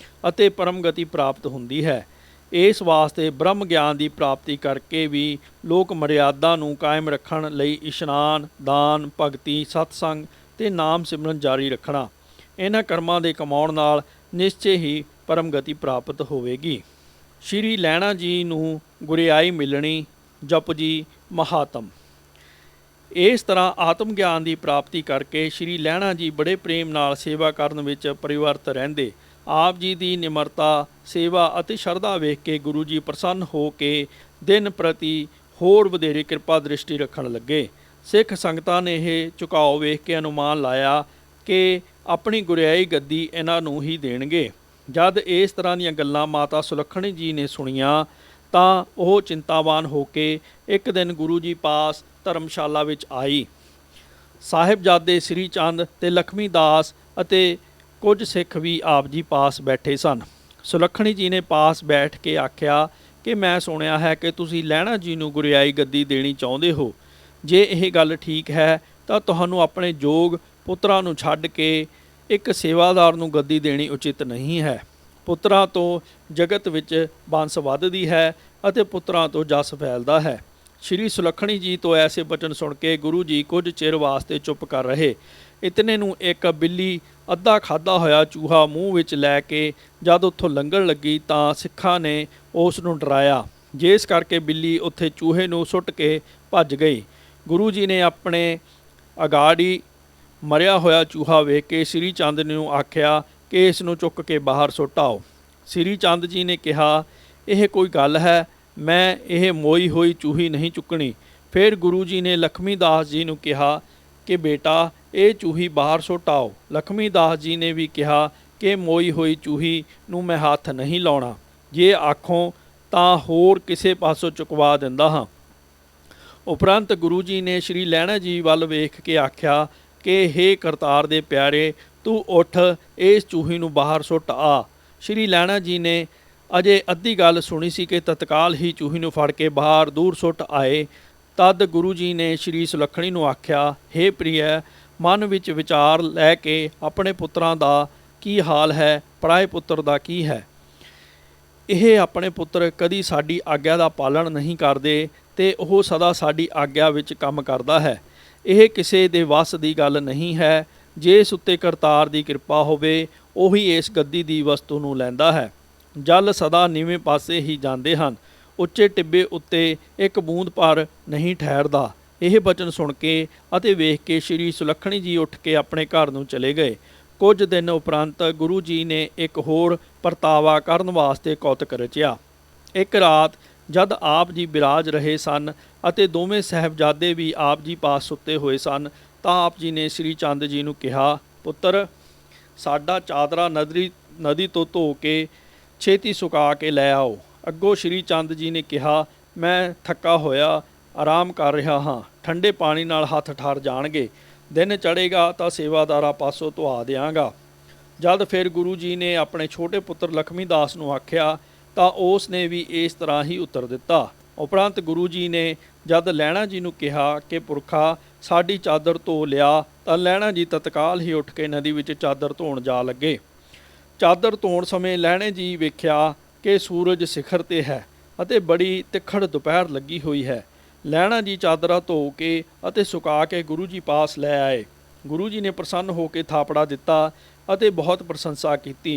ਅਤੇ ਪਰਮ ਗਤੀ ਪ੍ਰਾਪਤ ਹੁੰਦੀ ਹੈ। ਇਸ ਵਾਸਤੇ ਬ੍ਰਹਮ ਗਿਆਨ ਦੀ ਪ੍ਰਾਪਤੀ ਕਰਕੇ ਵੀ ਲੋਕ ਮਰਿਆਦਾ ਨੂੰ ਕਾਇਮ ਰੱਖਣ ਲਈ ਇਸ਼ਨਾਨ, ਦਾਨ, ਭਗਤੀ, ਸਤਸੰਗ ਤੇ ਨਾਮ ਸਿਮਰਨ ਜਾਰੀ ਰੱਖਣਾ। ਇਹਨਾਂ ਕਰਮਾਂ ਦੇ ਕਮਾਉਣ ਨਾਲ ਨਿਸ਼ਚੇ ਹੀ ਪਰਮ ਗਤੀ ਪ੍ਰਾਪਤ ਹੋਵੇਗੀ। ਸ਼੍ਰੀ ਲਹਿਣਾ ਜੀ ਨੂੰ ਗੁਰਿਆਈ ਮਿਲਣੀ। ਜਪਜੀ ਮਹਾਤਮ। ਇਸ ਤਰ੍ਹਾਂ ਆਤਮ ਗਿਆਨ ਦੀ ਪ੍ਰਾਪਤੀ ਕਰਕੇ ਸ਼੍ਰੀ ਲਹਿਣਾ ਜੀ ਬੜੇ ਪ੍ਰੇਮ ਨਾਲ ਸੇਵਾ ਕਰਨ ਵਿੱਚ ਪਰਿਵਰਤ ਰਹਿੰਦੇ। ਆਪ ਜੀ ਦੀ ਨਿਮਰਤਾ, ਸੇਵਾ ਅਤੇ ਸ਼ਰਧਾ ਵੇਖ ਕੇ ਗੁਰੂ ਜੀ ਪ੍ਰਸੰਨ ਹੋ ਕੇ ਦਿਨ ਪ੍ਰਤੀ ਹੋਰ ਵਧੇਰੇ ਕਿਰਪਾ ਦ੍ਰਿਸ਼ਟੀ ਰੱਖਣ ਲੱਗੇ। ਸਿੱਖ ਸੰਗਤਾਂ ਨੇ ਇਹ ਝੁਕਾਓ ਵੇਖ ਕੇ ਅਨੁਮਾਨ ਲਾਇਆ ਕਿ ਆਪਣੀ ਗੁਰਿਆਈ ਗੱਦੀ ਇਹਨਾਂ ਨੂੰ ਹੀ ਦੇਣਗੇ। ਜਦ ਇਸ ਤਰ੍ਹਾਂ ਦੀਆਂ ਗੱਲਾਂ ਮਾਤਾ ਸੁਲੱਖਣੀ ਜੀ ਨੇ ਸੁਣੀਆਂ ਤਾਂ ਉਹ ਚਿੰਤਾਵਾਨ ਹੋ ਕੇ ਇੱਕ ਦਿਨ ਗੁਰੂ ਜੀ ਪਾਸ ਧਰਮਸ਼ਾਲਾ ਵਿੱਚ ਆਈ। ਸਾਹਿਬਜ਼ਾਦੇ ਸ੍ਰੀ ਚੰਦ ਤੇ ਲਖਮੀ ਦਾਸ ਅਤੇ ਕੁਝ ਸਿੱਖ ਵੀ ਆਪ ਜੀ ਪਾਸ ਬੈਠੇ ਸਨ। ਸੁਲੱਖਣੀ ਜੀ ਨੇ ਪਾਸ ਬੈਠ ਕੇ ਆਖਿਆ ਕਿ ਮੈਂ ਸੁਣਿਆ ਹੈ ਕਿ ਤੁਸੀਂ ਲਹਿਣਾ ਜੀ ਨੂੰ ਗੁਰਿਆਈ ਗੱਦੀ ਦੇਣੀ ਚਾਹੁੰਦੇ ਹੋ। ਜੇ ਇਹ ਗੱਲ ਠੀਕ ਹੈ ਤਾਂ ਤੁਹਾਨੂੰ ਆਪਣੇ ਯੋਗ ਪੁੱਤਰਾਂ ਨੂੰ ਛੱਡ ਕੇ ਇੱਕ ਸੇਵਾਦਾਰ ਨੂੰ ਗੱਦੀ ਦੇਣੀ ਉਚਿਤ ਨਹੀਂ ਹੈ। ਪੁੱਤਰਾਂ ਤੋਂ ਜਗਤ ਵਿੱਚ ਬੰਸ ਵੱਧਦੀ ਹੈ ਅਤੇ ਪੁੱਤਰਾਂ ਤੋਂ ਜਸ ਫੈਲਦਾ ਹੈ। ਸ਼੍ਰੀ ਸੁਲੱਖਣੀ ਜੀ ਤੋਂ ਐਸੇ ਬਚਨ ਸੁਣ ਕੇ ਗੁਰੂ ਜੀ ਕੁਝ ਚਿਰ ਵਾਸਤੇ ਚੁੱਪ ਕਰ ਰਹੇ। ਇਤਨੇ ਨੂੰ ਇੱਕ ਬਿੱਲੀ ਅੱਧਾ ਖਾਧਾ ਹੋਇਆ ਚੂਹਾ ਮੂੰਹ ਵਿੱਚ ਲੈ ਕੇ ਜਦ ਉੱਥੋਂ ਲੰਘਣ ਲੱਗੀ ਤਾਂ ਸਿੱਖਾਂ ਨੇ ਉਸ ਨੂੰ ਡਰਾਇਆ, ਜਿਸ ਕਰਕੇ ਬਿੱਲੀ ਉੱਥੇ ਚੂਹੇ ਨੂੰ ਸੁੱਟ ਕੇ ਭੱਜ ਗਈ। ਗੁਰੂ ਜੀ ਨੇ ਆਪਣੇ ਅਗਾੜੀ ਮਰਿਆ ਹੋਇਆ ਚੂਹਾ ਵੇਖ ਕੇ ਸ੍ਰੀ ਚੰਦ ਨੂੰ ਆਖਿਆ ਕਿ ਇਸ ਨੂੰ ਚੁੱਕ ਕੇ ਬਾਹਰ ਸੁੱਟ ਆਓ। ਸ੍ਰੀ ਚੰਦ ਜੀ ਨੇ ਕਿਹਾ, ਇਹ ਕੋਈ ਗੱਲ ਹੈ, ਮੈਂ ਇਹ ਮੋਈ ਹੋਈ ਚੂਹੀ ਨਹੀਂ ਚੁੱਕਣੀ। ਫਿਰ ਗੁਰੂ ਜੀ ਨੇ ਲਖਮੀ ਦਾਸ ਜੀ ਨੂੰ ਕਿਹਾ ਕਿ ਬੇਟਾ ਇਹ ਚੂਹੀ ਬਾਹਰ ਸੁੱਟ ਆਓ। ਲਖਮੀ ਦਾਸ ਜੀ ਨੇ ਵੀ ਕਿਹਾ ਕਿ ਮੋਈ ਹੋਈ ਚੂਹੀ ਨੂੰ ਮੈਂ ਹੱਥ ਨਹੀਂ ਲਾਉਣਾ, ਜੇ ਆਖੋ ਤਾਂ ਹੋਰ ਕਿਸੇ ਪਾਸੋਂ ਚੁਕਵਾ ਦਿੰਦਾ ਹਾਂ। ਉਪਰੰਤ ਗੁਰੂ ਜੀ ਨੇ ਸ਼੍ਰੀ ਲਹਿਣਾ ਜੀ ਵੱਲ ਵੇਖ ਕੇ ਆਖਿਆ ਕਿ ਹੇ ਕਰਤਾਰ ਦੇ ਪਿਆਰੇ, ਤੂੰ ਉੱਠ ਇਸ ਚੂਹੀ ਨੂੰ ਬਾਹਰ ਸੁੱਟ ਆ। ਸ਼੍ਰੀ ਲਹਿਣਾ ਜੀ ਨੇ ਅਜੇ ਅੱਧੀ ਗੱਲ ਸੁਣੀ ਸੀ ਕਿ ਤਤਕਾਲ ਹੀ ਚੂਹੀ ਨੂੰ ਫੜ ਕੇ ਬਾਹਰ ਦੂਰ ਸੁੱਟ ਆਏ। ਤਦ ਗੁਰੂ ਜੀ ਨੇ ਸ਼੍ਰੀ ਸੁਲੱਖਣੀ ਨੂੰ ਆਖਿਆ, ਹੇ ਪ੍ਰਿਯ, ਮਨ ਵਿੱਚ ਵਿਚਾਰ ਲੈ ਕੇ ਆਪਣੇ ਪੁੱਤਰਾਂ ਦਾ ਕੀ ਹਾਲ ਹੈ, ਪਰਾਏ ਪੁੱਤਰ ਦਾ ਕੀ ਹੈ। ਇਹ ਆਪਣੇ ਪੁੱਤਰ ਕਦੀ ਸਾਡੀ ਆਗਿਆ ਦਾ ਪਾਲਣ ਨਹੀਂ ਕਰਦੇ ਤੇ ਉਹ ਸਦਾ ਸਾਡੀ ਆਗਿਆ ਵਿੱਚ ਕੰਮ ਕਰਦਾ ਹੈ। ਇਹ ਕਿਸੇ ਦੇ ਵੱਸ ਦੀ ਗੱਲ ਨਹੀਂ ਹੈ। ਜਿਸ ਉੱਤੇ ਕਰਤਾਰ ਦੀ ਕਿਰਪਾ ਹੋਵੇ ਉਹੀ ਇਸ ਗੱਦੀ ਦੀ ਵਸਤੂ ਨੂੰ ਲੈਂਦਾ ਹੈ। ਜਲ ਸਦਾ ਨੀਵੇਂ ਪਾਸੇ ਹੀ ਜਾਂਦੇ ਹਨ, ਉੱਚੇ ਟਿੱਬੇ ਉੱਤੇ ਇੱਕ ਬੂੰਦ ਭਰ ਨਹੀਂ ਠਹਿਰਦਾ। ਇਹ ਬਚਨ ਸੁਣ ਕੇ ਅਤੇ ਵੇਖ ਕੇ ਸ਼੍ਰੀ ਸੁਲੱਖਣੀ ਜੀ ਉੱਠ ਕੇ ਆਪਣੇ ਘਰ ਨੂੰ ਚਲੇ ਗਏ। ਕੁਝ ਦਿਨ ਉਪਰੰਤ ਗੁਰੂ ਜੀ ਨੇ ਇੱਕ ਹੋਰ ਪਰਤਾਵਾ ਕਰਨ ਵਾਸਤੇ ਕੌਤਕ ਰਚਿਆ। ਇੱਕ ਰਾਤ ਜਦ ਆਪ ਜੀ ਬਿਰਾਜ ਰਹੇ ਸਨ ਅਤੇ ਦੋਵੇਂ ਸਾਹਿਬਜ਼ਾਦੇ ਵੀ ਆਪ ਜੀ ਪਾਸ ਸੁੱਤੇ ਹੋਏ ਸਨ ਤਾਂ ਆਪ ਜੀ ਨੇ ਸ੍ਰੀ ਚੰਦ ਜੀ ਨੂੰ ਕਿਹਾ, ਪੁੱਤਰ ਸਾਡਾ ਚਾਦਰਾ ਨਦੀ ਤੋਂ ਧੋ ਕੇ ਛੇਤੀ ਸੁਕਾ ਕੇ ਲੈ ਆਓ। ਅੱਗੋਂ ਸ਼੍ਰੀ ਚੰਦ ਜੀ ਨੇ ਕਿਹਾ, ਮੈਂ ਥੱਕਾ ਹੋਇਆ ਆਰਾਮ ਕਰ ਰਿਹਾ ਹਾਂ, ਠੰਡੇ ਪਾਣੀ ਨਾਲ ਹੱਥ ਠਰ ਜਾਣਗੇ। दिन चढ़ेगा तो सेवादारा पासों धुआ देंगा। जद फिर गुरु जी ने अपने छोटे पुत्र लक्ष्मी दास नूं आख्या तो उसने भी इस तरह ही उत्तर दिता। उपरंत गुरु जी ने जद लैणा जी नूं कहा कि पुरखा साडी चादर धो लिया, तो लैणा जी तत्काल ही उठ के नदी विच चादर धोण जा लगे। चादर धोण समय लैणे जी वेख्या कि सूरज सिखर ते है ਅਤੇ बड़ी तिखड़ दोपहर लगी हुई है। लैणा जी चादरा धो के ਅਤੇ सुका के गुरु जी पास लै आए। गुरु जी ने प्रसन्न हो के थापड़ा दिता ਅਤੇ बहुत प्रशंसा की।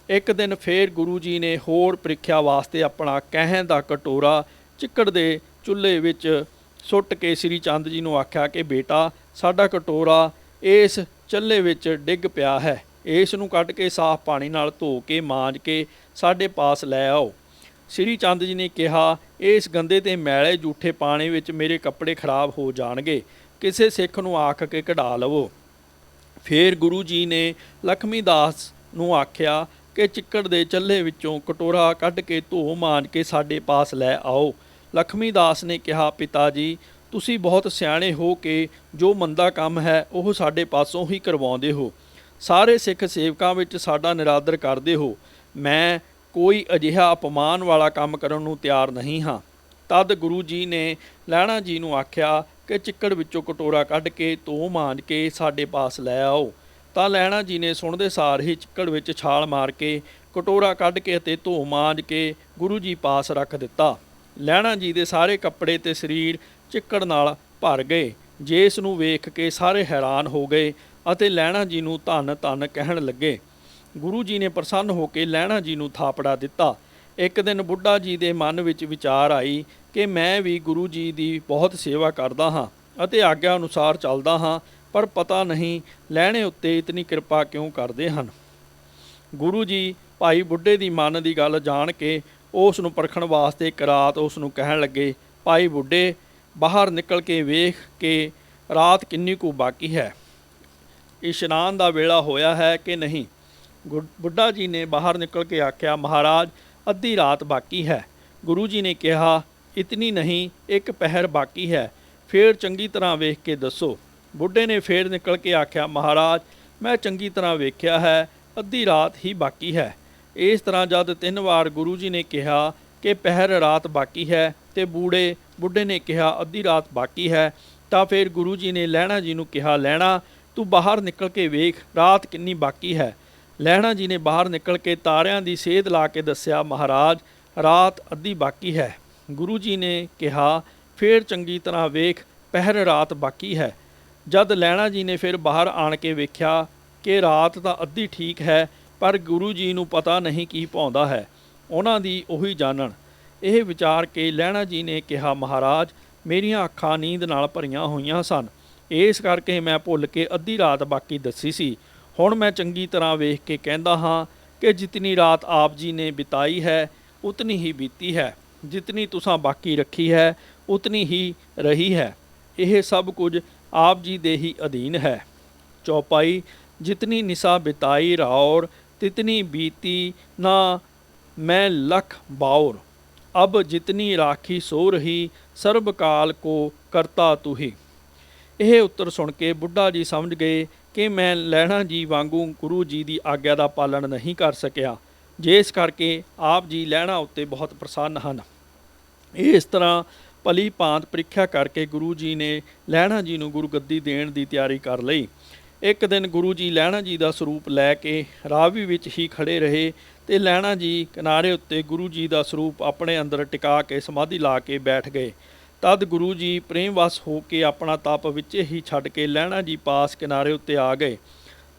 एक दिन फिर गुरु जी ने होर ਪ੍ਰੀਖਿਆ वास्ते अपना ਕਹਿਣ ਦਾ कटोरा चिक्कड़ ਦੇ चुल्हे ਵਿੱਚ ਸੁੱਟ के श्री चंद जी ਨੂੰ आख्या कि बेटा साडा कटोरा इस चुल्हे ਵਿੱਚ ਡਿੱਗ ਪਿਆ है, ਇਸ ਨੂੰ ਕੱਢ ਕੇ साफ पानी ਨਾਲ ਧੋ के ਮਾਂਜ ਕੇ ਸਾਡੇ पास लै आओ। श्री चंद जी ने कहा इस गंदे ते मैले जूठे पानी विच मेरे कपड़े खराब हो जाणगे, किसी सिख नूं आख के कढा लवो। फिर गुरु जी ने लक्ष्मी दास नूं आख्या कि चिक्कड़ दे चल्ले विचों कटोरा कढ के धो मांज के साडे पास लै आओ। लक्ष्मी दास ने कहा पिता जी तुसी बहुत सियाणे हो कि जो मंदा काम है वह साडे पासों ही करवाउंदे हो, सारे सिख सेवकां विच साडा निरादर करदे हो। मैं कोई अजिहा अपमान वाला काम करन नूं तैयार नहीं हाँ। तद गुरु जी ने लैणा जी नूं आख्या कि चिक्कड़ विचों कटोरा कढ के धो मांज के साडे पास लै आओ। तां लैणा जी ने सुणदे सार ही चिक्कड़ विच छाल मार के कटोरा कढ के अते धो मांज के गुरु जी पास रख दिता। लैणा जी दे सारे कपड़े ते शरीर चिक्कड़ नाल भर गए, जिस नूं वेख के सारे हैरान हो गए अते लैणा जी नूं धन धन कहण लगे। गुरु जी ने प्रसन्न होकर लैणा जी नूं थापड़ा दिता। एक दिन बुढ़ा जी के मन विच विचार आई कि मैं भी गुरु जी की बहुत सेवा करदा हाँ अते आग्या अनुसार चलदा हाँ, पर पता नहीं लैणे उत्ते इतनी कृपा क्यों करदे हन। गुरु जी भाई बुढ़े की मन की गल जान के उस नूं परखण वास्ते एक रात उस नूं कहण लगे भाई बुढ़े बाहर निकल के वेख के रात किन्नी कु बाकी है, इशनान का वेला होया है कि नहीं। बुढ़ा जी ने बाहर निकल के आख्या महाराज अद्धी रात बाकी है। गुरु जी ने कहा इतनी नहीं, एक पहर बाकी है, फिर चंगी तरह वेख के दसो। बुढ़े ने फिर निकल के आख्या महाराज मैं चंगी तरह वेख्या है, अद्धी रात ही बाकी है। इस तरह जद 3 वार गुरु जी ने कहा कि पहर रात बाकी है तो बुढ़े ने कहा अद्धी रात बाकी है, तो फिर गुरु जी ने लैणा जी नूं कहा लैणा तू बाहर निकल के वेख रात किन्नी बाकी है। लैणा जी ने बाहर निकल के तारियां दी सेध ला के दस्या महाराज रात अद्धी बाकी है। गुरु जी ने कहा फिर चंगी तरह वेख पहर रात बाकी है। जद लैणा जी ने फिर बाहर आण के वेख्या कि रात तो अद्धी ठीक है, पर गुरु जी नूं पता नहीं की भाउंदा है, उन्हां दी ओही जानन। यह विचार के लैणा जी ने कहा महाराज मेरियां अखां नींद नाल भरियां होईयां सन, इस करके मैं भुल के अद्धी रात बाकी दसी सी। हुण मैं चंगी तरह वेख के कहंदा हाँ कि जितनी रात आप जी ने बिताई है उतनी ही बीती है, जितनी तुसां बाकी रखी है उतनी ही रही है। यह सब कुछ आप जी दे ही अधीन है। चौपाई जितनी निशा बिताई राउर तितनी बीती ना मैं लख बाउर, अब जितनी राखी सो रही सर्वकाल को करता तू ही। यह उत्तर सुन के बुढ़ा जी समझ गए कि मैं लैणा जी वांगू गुरु जी की आग्या का पालन नहीं कर सकिया, जिस करके आप जी लैणा उत्ते बहुत प्रसन्न हैं। इस तरह भली भांत ਪ੍ਰੀਖਿਆ करके गुरु जी ने लैणा जी नूं गुरुगद्दी देण की तैयारी कर लई। एक दिन गुरु जी लैणा जी का स्वरूप लैके रावी विच ही खड़े रहे तो लैणा जी किनारे उत्ते गुरु जी का स्वरूप अपने अंदर टिका के समाधि ला के बैठ गए। तद गुरु जी प्रेमवश हो के अपना तप विचे ही छड्ड के लैणा जी पास किनारे उत्ते आ गए।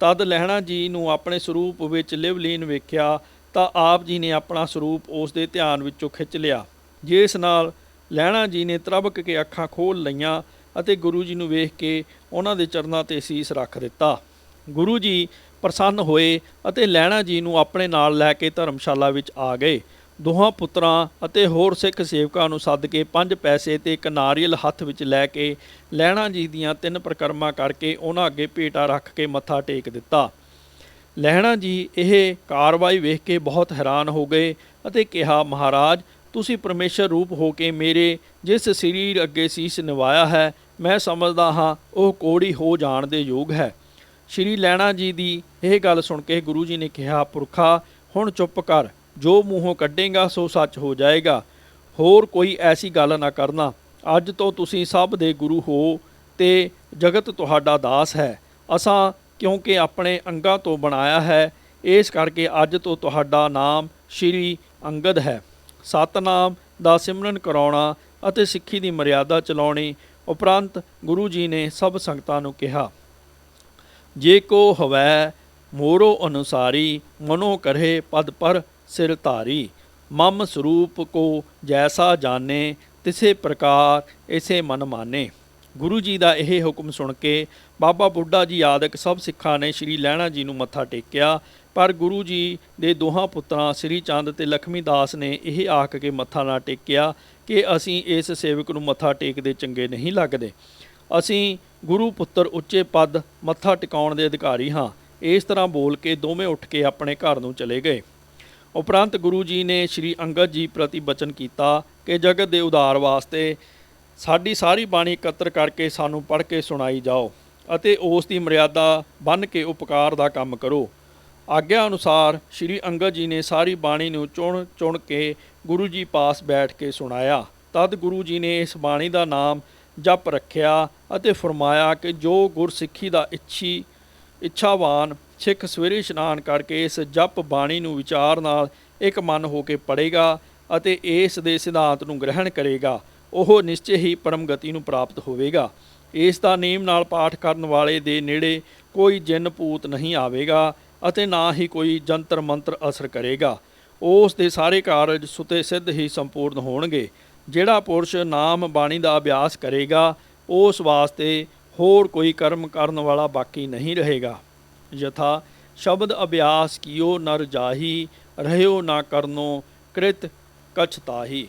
तद लैणा जी नूं अपने स्वरूप विच लिवलीन वेख्या तो आप जी ने अपना स्वरूप उस दे ध्यान विचों खिंच लिया, जिस नाल लैणा जी ने तरबक के अखां खोल लईआं ਅਤੇ गुरु जी नूं वेख के उन्हां दे चरनां ते सीस रख दिता। गुरु जी प्रसन्न होए ਅਤੇ लैणा जी नूं अपने नाल लै के धर्मशाला विच आ गए। दोहां पुत्रां ਅਤੇ होर सिख सेवकां नूं सद के 5 पैसे ते एक नारियल हत्थ विच लै के लैणा जी दीआं 3 प्रकरमां करके उन्हां अगे भेटा रख के मत्था टेक दिता। लैणा जी यह कार्रवाई वेख के बहुत हैरान हो गए ਅਤੇ कहा महाराज तुसी परमेश्वर रूप हो के मेरे जिस शरीर अगे सीस निवाया है मैं समझदा हाँ ਉਹ ਕੋੜੀ ਹੋ ਜਾਣ ਦੇ ਯੋਗ ਹੈ। ਸ਼੍ਰੀ ਲਹਿਣਾ ਜੀ ਦੀ ਇਹ ਗੱਲ ਸੁਣ ਕੇ ਗੁਰੂ ਜੀ ਨੇ ਕਿਹਾ, ਪੁਰਖਾ ਹੁਣ ਚੁੱਪ ਕਰ, ਜੋ ਮੂੰਹੋਂ ਕੱਢੇਗਾ ਸੋ ਸੱਚ ਹੋ ਜਾਏਗਾ। ਹੋਰ ਕੋਈ ਐਸੀ ਗੱਲ ਨਾ ਕਰਨਾ। ਅੱਜ ਤੋਂ ਤੁਸੀਂ ਸਭ ਦੇ ਗੁਰੂ ਹੋ ਤੇ ਜਗਤ ਤੁਹਾਡਾ ਦਾਸ ਹੈ। ਅਸਾਂ ਕਿਉਂਕਿ ਆਪਣੇ ਅੰਗਾਂ ਤੋਂ ਬਣਾਇਆ ਹੈ, ਇਸ ਕਰਕੇ ਅੱਜ ਤੋਂ ਤੁਹਾਡਾ ਨਾਮ ਸ਼੍ਰੀ ਅੰਗਦ ਹੈ। ਸਤਨਾਮ ਦਾ ਸਿਮਰਨ ਕਰਾਉਣਾ ਅਤੇ ਸਿੱਖੀ ਦੀ ਮਰਿਆਦਾ ਚਲਾਉਣੀ। ਉਪਰੰਤ ਗੁਰੂ ਜੀ ਨੇ ਸਭ ਸੰਗਤਾਂ ਨੂੰ ਕਿਹਾ, ਜੇ ਕੋ ਹਵੈ ਮੋਰੋ ਅਨੁਸਾਰੀ, ਮਨੋ ਕਰੇ ਪਦ ਪਰ ਸਿਰ ਧਾਰੀ। ਮਮ ਸਰੂਪ ਕੋ ਜੈਸਾ ਜਾਣੇ, ਤਿਸੇ ਪ੍ਰਕਾਰ ਇਸੇ ਮਨ ਮਾਨੇ। ਗੁਰੂ ਜੀ ਦਾ ਇਹ ਹੁਕਮ ਸੁਣ ਕੇ ਬਾਬਾ ਬੁੱਢਾ ਜੀ ਆਦਿਕ ਸਭ ਸਿੱਖਾਂ ਨੇ ਸ਼੍ਰੀ ਲਹਿਣਾ ਜੀ ਨੂੰ ਮੱਥਾ ਟੇਕਿਆ। ਪਰ ਗੁਰੂ ਜੀ ਦੇ ਦੋਹਾਂ ਪੁੱਤਰਾਂ ਸ੍ਰੀ ਚੰਦ ਤੇ ਲਖਮੀ ਦਾਸ ਨੇ ਇਹ ਆਖ ਕੇ ਮੱਥਾ ਨਾ ਟੇਕਿਆ ਕਿ ਅਸੀਂ ਇਸ ਸੇਵਕ ਨੂੰ ਮੱਥਾ ਟੇਕਦੇ ਚੰਗੇ ਨਹੀਂ ਲੱਗਦੇ। ਅਸੀਂ ਗੁਰੂ ਪੁੱਤਰ ਉੱਚੇ ਪਦ ਮੱਥਾ ਟਿਕਾਉਣ ਦੇ ਅਧਿਕਾਰੀ ਹਾਂ। ਇਸ ਤਰ੍ਹਾਂ ਬੋਲ ਕੇ ਦੋਵੇਂ ਉੱਠ ਕੇ ਆਪਣੇ ਘਰ ਨੂੰ ਚਲੇ ਗਏ। ਉਪਰੰਤ ਗੁਰੂ ਜੀ ਨੇ ਸ਼੍ਰੀ ਅੰਗਦ ਜੀ ਪ੍ਰਤੀ ਬਚਨ ਕੀਤਾ ਕਿ ਜਗਤ ਦੇ ਉਧਾਰ ਵਾਸਤੇ ਸਾਡੀ ਸਾਰੀ ਬਾਣੀ ਇਕੱਤਰ ਕਰਕੇ ਸਾਨੂੰ ਪੜ੍ਹ ਕੇ ਸੁਣਾਈ ਜਾਓ ਅਤੇ ਉਸ ਦੀ ਮਰਿਆਦਾ ਬੰਨ੍ਹ ਕੇ ਉਪਕਾਰ ਦਾ ਕੰਮ ਕਰੋ। ਆਗਿਆ ਅਨੁਸਾਰ ਸ਼੍ਰੀ ਅੰਗਦ ਜੀ ਨੇ ਸਾਰੀ ਬਾਣੀ ਨੂੰ ਚੁਣ ਚੁਣ ਕੇ ਗੁਰੂ ਜੀ ਪਾਸ ਬੈਠ ਕੇ ਸੁਣਾਇਆ। ਤਦ ਗੁਰੂ ਜੀ ਨੇ ਇਸ ਬਾਣੀ ਦਾ ਨਾਮ ਜਪ ਰੱਖਿਆ ਅਤੇ ਫਰਮਾਇਆ ਕਿ ਜੋ ਗੁਰਸਿੱਖੀ ਦਾ ਇੱਛਾਵਾਨ ਸਿੱਖ ਸਵੇਰੇ ਇਸ਼ਨਾਨ ਕਰਕੇ ਇਸ ਜਪ ਬਾਣੀ ਨੂੰ ਵਿਚਾਰ ਨਾਲ ਇੱਕ ਮਨ ਹੋ ਕੇ ਪੜ੍ਹੇਗਾ ਅਤੇ ਇਸ ਦੇ ਸਿਧਾਂਤ ਨੂੰ ਗ੍ਰਹਿਣ ਕਰੇਗਾ, ਉਹ ਨਿਸ਼ਚੇ ਹੀ ਪਰਮ ਗਤੀ ਨੂੰ ਪ੍ਰਾਪਤ ਹੋਵੇਗਾ। ਇਸ ਦਾ ਨੇਮ ਨਾਲ ਪਾਠ ਕਰਨ ਵਾਲੇ ਦੇ ਨੇੜੇ ਕੋਈ ਜਿੰਨ ਭੂਤ ਨਹੀਂ ਆਵੇਗਾ ਅਤੇ ਨਾ ਹੀ ਕੋਈ ਜੰਤਰ ਮੰਤਰ ਅਸਰ ਕਰੇਗਾ। ਉਸ ਦੇ ਸਾਰੇ ਕਾਰਜ ਸੁਤੇ ਸਿੱਧ ਹੀ ਸੰਪੂਰਨ ਹੋਣਗੇ। ਜਿਹੜਾ ਪੁਰਸ਼ ਨਾਮ ਬਾਣੀ ਦਾ ਅਭਿਆਸ ਕਰੇਗਾ, ਉਸ ਵਾਸਤੇ ਹੋਰ ਕੋਈ ਕਰਮ ਕਰਨ ਵਾਲਾ ਬਾਕੀ ਨਹੀਂ ਰਹੇਗਾ। ਯਥਾ ਸ਼ਬਦ ਅਭਿਆਸ ਕੀਓ ਨਰ ਜਾਹੀ, ਰਹਿਓ ਨਾ ਕਰਨੋ ਕ੍ਰਿਤ ਕਛ ਤਾਹੀ।